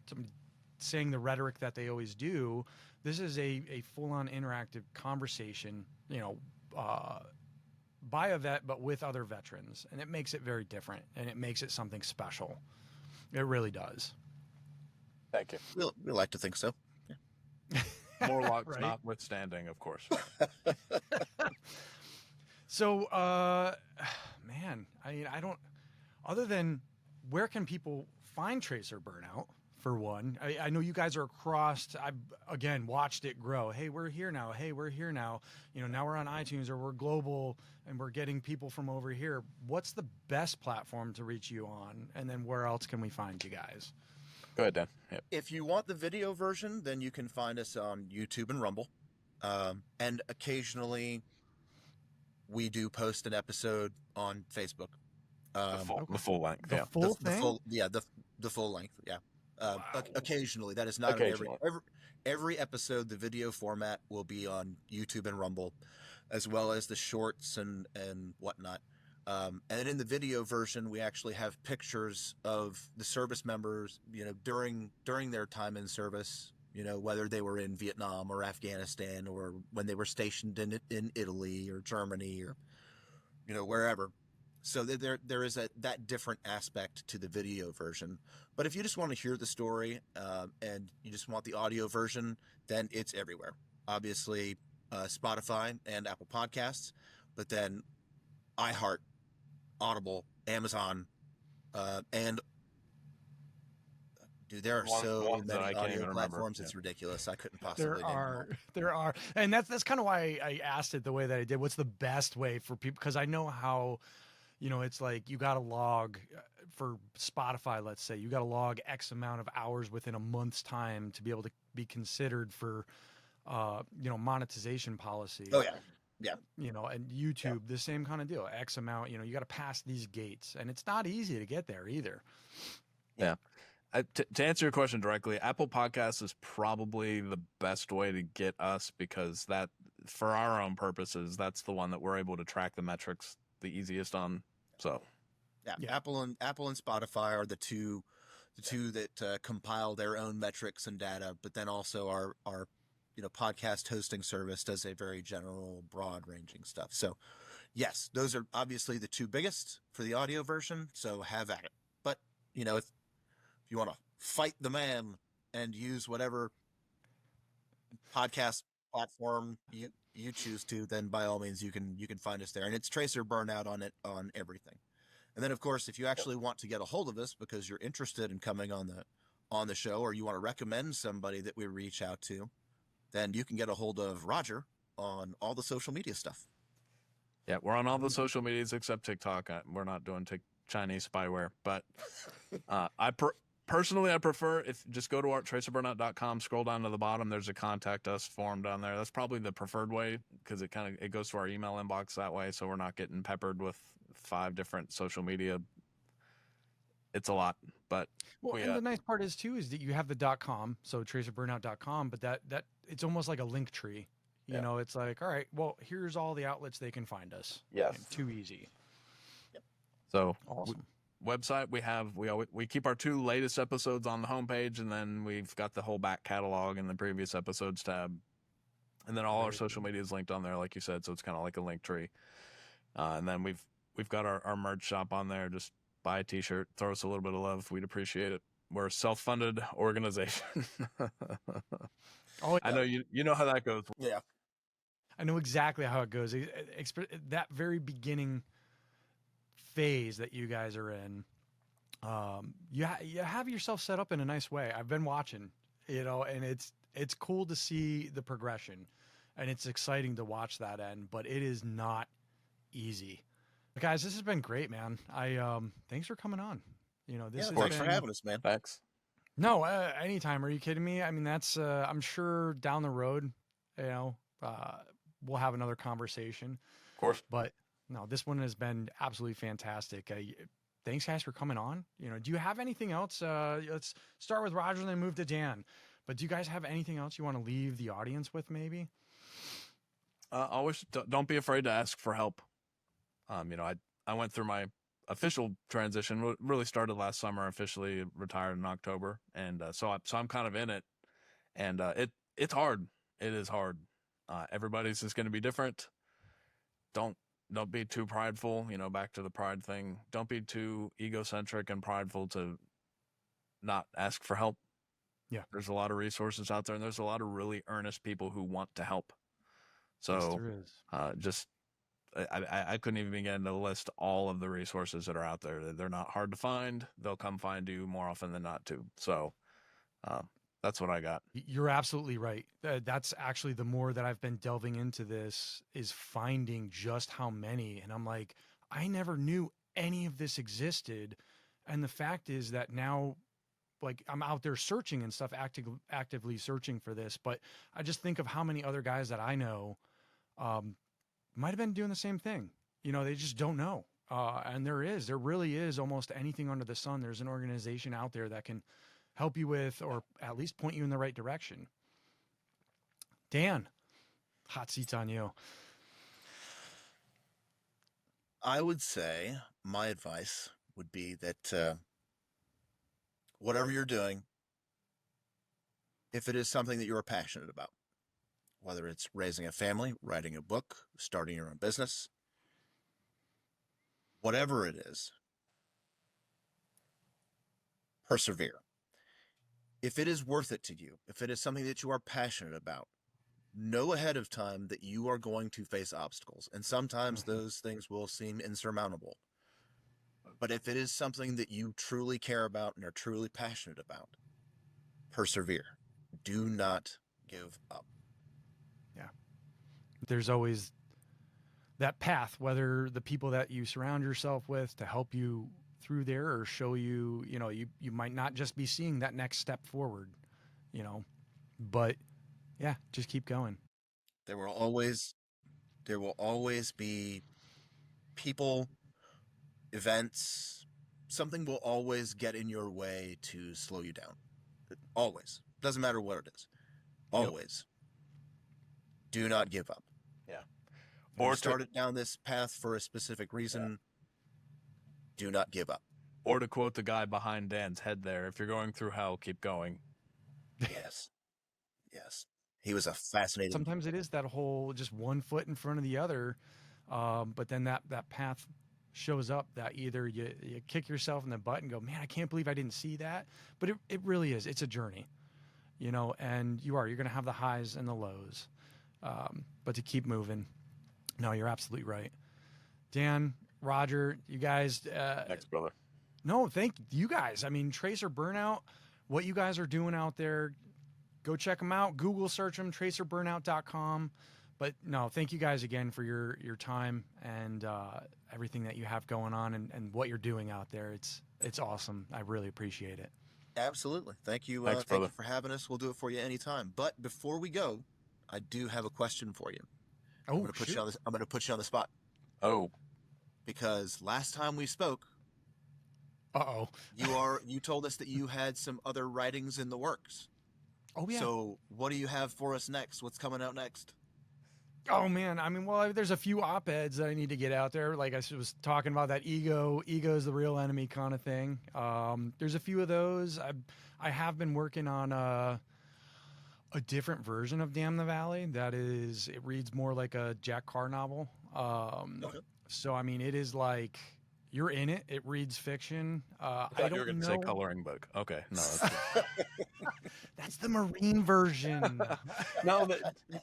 somebody saying the rhetoric that they always do. This is a full-on interactive conversation, by a vet, but with other veterans. And it makes it very different, and it makes it something special. It really does. Thank you. We like to think so. Yeah. Morlocks Right. notwithstanding, of course. So, man, I don't, other than where can people find Tracer Burnout? For one, I know you guys are across. I've again watched it grow. Hey, we're here now. Hey, we're here now. Now we're on iTunes, or we're global, and we're getting people from over here. What's the best platform to reach you on? And then where else can we find you guys? Go ahead, Dan. Yep. If you want the video version, then you can find us on YouTube and Rumble. And occasionally we do post an episode on Facebook. The full length. The full thing? The full length. Yeah. Wow. Occasionally, that is not every episode. The video format will be on YouTube and Rumble, as well as the shorts and whatnot. And in the video version, we actually have pictures of the service members, during their time in service, whether they were in Vietnam or Afghanistan, or when they were stationed in Italy or Germany, or wherever. So there is that different aspect to the video version. But if you just want to hear the story and you just want the audio version, then it's everywhere. Obviously, Spotify and Apple Podcasts, but then iHeart, Audible, Amazon, and dude, there are so many audio platforms. It's ridiculous. I couldn't possibly. There are, and that's kind of why I asked it the way that I did. What's the best way for people? Because I know how. It's like you got to log for Spotify, let's say, you got to log X amount of hours within a month's time to be able to be considered for, monetization policy. Oh, yeah. Yeah. And YouTube, the same kind of deal. X amount, you got to pass these gates, and it's not easy to get there either. Yeah. To answer your question directly, Apple Podcasts is probably the best way to get us, because that, for our own purposes, that's the one that we're able to track the metrics the easiest on. So yeah. Apple and Spotify are the two that compile their own metrics and data, but then also our podcast hosting service does a very general, broad ranging stuff. So yes, those are obviously the two biggest for the audio version, so have at it. But if you want to fight the man and use whatever podcast platform you choose to, then by all means you can find us there, and it's Tracer Burnout on everything. And then of course, if you actually want to get a hold of us because you're interested in coming on the show, or you want to recommend somebody that we reach out to, then you can get a hold of Roger on all the social media stuff. Yeah, we're on all the social medias except TikTok. We're not doing Chinese spyware. But personally, I prefer if just go to our tracerburnout.com, scroll down to the bottom. There's a contact us form down there. That's probably the preferred way because it goes to our email inbox that way. So we're not getting peppered with 5 different social media. It's a lot, but and the nice part is too is that you have the .com, so tracerburnout.com, but that it's almost like a link tree. You know, it's like, all right, well, here's all the outlets they can find us. Yes, too easy. Yep. So awesome. Website we keep our 2 latest episodes on the homepage, and then we've got the whole back catalog and the previous episodes tab, and then all our social media is linked on there, like you said. So it's kind of like a link tree, and then we've got our merch shop on there. Just buy a t-shirt, throw us a little bit of love. We'd appreciate it. We're a self-funded organization. Oh, I know you know how that goes. Yeah, I know exactly how it goes. That very beginning phase that you guys are in, you have yourself set up in a nice way. I've been watching, and it's cool to see the progression, and it's exciting to watch that end, but it is not easy. Guys, this has been great, man. Thanks for coming on. Thanks for having us, man. Thanks. No, anytime. Are you kidding me? I mean, that's I'm sure down the road, we'll have another conversation. Of course. But no, this one has been absolutely fantastic. Thanks, guys, for coming on. Do you have anything else? Let's start with Roger and then move to Dan. But do you guys have anything else you want to leave the audience with, maybe? Always don't be afraid to ask for help. I went through my official transition. Really started last summer. Officially retired in October, and so I'm kind of in it. And it's hard. It is hard. Everybody's is going to be different. Don't be too prideful. Back to the pride thing. Don't be too egocentric and prideful to not ask for help. Yeah, there's a lot of resources out there, and there's a lot of really earnest people who want to help. So yes, there is. I couldn't even begin to list all of the resources that are out there. They're not hard to find. They'll come find you more often than not too. So that's what I got. You're absolutely right. That's actually the more that I've been delving into this is finding just how many. And I'm like, I never knew any of this existed. And the fact is that now, like, I'm out there searching and stuff, actively searching for this. But I just think of how many other guys that I know might have been doing the same thing. They just don't know. And there really is almost anything under the sun. There's an organization out there that can help you with, or at least point you in the right direction. Dan, hot seats on you. I would say my advice would be that whatever you're doing, if it is something that you're passionate about, whether it's raising a family, writing a book, starting your own business, whatever it is, persevere. If it is worth it to you, if it is something that you are passionate about, know ahead of time that you are going to face obstacles. And sometimes those things will seem insurmountable. But if it is something that you truly care about and are truly passionate about, persevere. Do not give up. Yeah. There's always that path, whether the people that you surround yourself with to help you through there or show you, you might not just be seeing that next step forward, but yeah, just keep going. There will always be people, events, something will always get in your way to slow you down. Always. Doesn't matter what it is. Always. Yep. Do not give up. Yeah. Or started down this path for a specific reason. Yeah. Do not give up. Or to quote the guy behind Dan's head there, if you're going through hell, keep going. Yes. Yes. He was a fascinating. Sometimes it is that whole just one foot in front of the other. But then that path shows up that either you kick yourself in the butt and go, man, I can't believe I didn't see that. But it really is. It's a journey, and you're going to have the highs and the lows. But to keep moving. No, you're absolutely right. Dan, Roger, you guys. Thanks, brother. No, thank you guys. I mean, Tracer Burnout, what you guys are doing out there, go check them out. Google search them, tracerburnout.com. But no, thank you guys again for your time and everything that you have going on and what you're doing out there. It's awesome. I really appreciate it. Absolutely. Thank you. Thanks, thank you for having us. We'll do it for you anytime. But before we go, I do have a question for you. Oh, I'm going to put you on the spot. Oh, because last time we spoke, you told us that you had some other writings in the works. Oh yeah. So what do you have for us next? What's coming out next? Oh man, I mean, well, there's a few op-eds that I need to get out there. Like I was talking about, that ego is the real enemy kind of thing. There's a few of those. I have been working on a different version of Damn the Valley. It reads more like a Jack Carr novel. Okay. So I mean, it is like you're in it. It reads fiction. I thought you were going to say coloring book. Okay, no, that's that's the Marine version. No,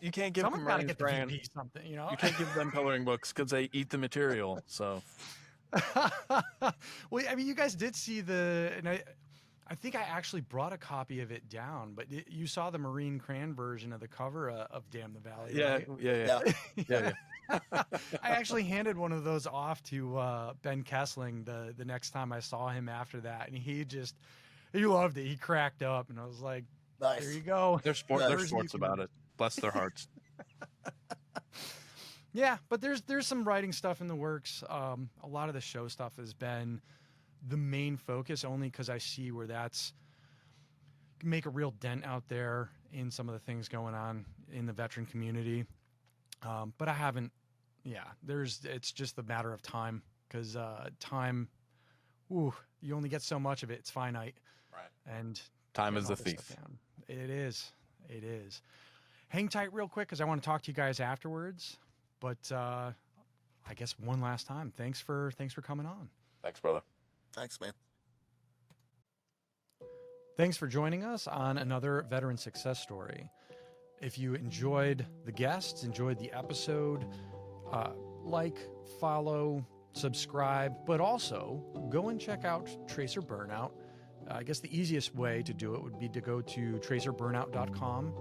you can't give them Marines something. You know, you can't give them coloring books because they eat the material. So, well, I mean, you guys did see and I think I actually brought a copy of it down, but you saw the Marine Cran version of the cover of Damn the Valley. Yeah, right? yeah. I actually handed one of those off to Ben Kessling the next time I saw him after that, and he loved it. He cracked up, and I was like, nice. There you go. They're sports about it. Bless their hearts. Yeah, but there's some writing stuff in the works. A lot of the show stuff has been the main focus, only because I see where that's make a real dent out there in some of the things going on in the veteran community. But I haven't. Yeah, it's just a matter of time, because time. You only get so much of it. It's finite. Right. And time is a thief. It is. Hang tight real quick, because I want to talk to you guys afterwards. But I guess one last time, thanks for coming on. Thanks, brother. Thanks, man. Thanks for joining us on another veteran success story. If you enjoyed the guests, enjoyed the episode, like, follow, subscribe, but also go and check out Tracer Burnout. I guess the easiest way to do it would be to go to tracerburnout.com,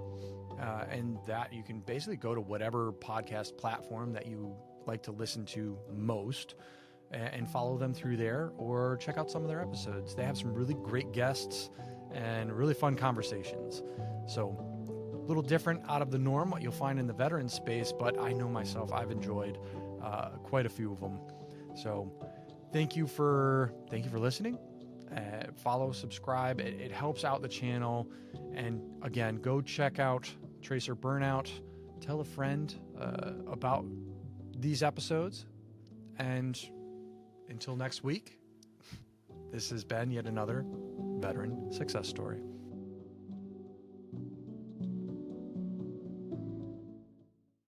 and that you can basically go to whatever podcast platform that you like to listen to most and follow them through there, or check out some of their episodes. They have some really great guests and really fun conversations. So a little different out of the norm, what you'll find in the veteran space, but I know myself, I've enjoyed quite a few of them. So thank you for listening. Follow, subscribe. It helps out the channel. And again, go check out Tracer Burnout. Tell a friend about these episodes. And until next week, this has been yet another veteran success story.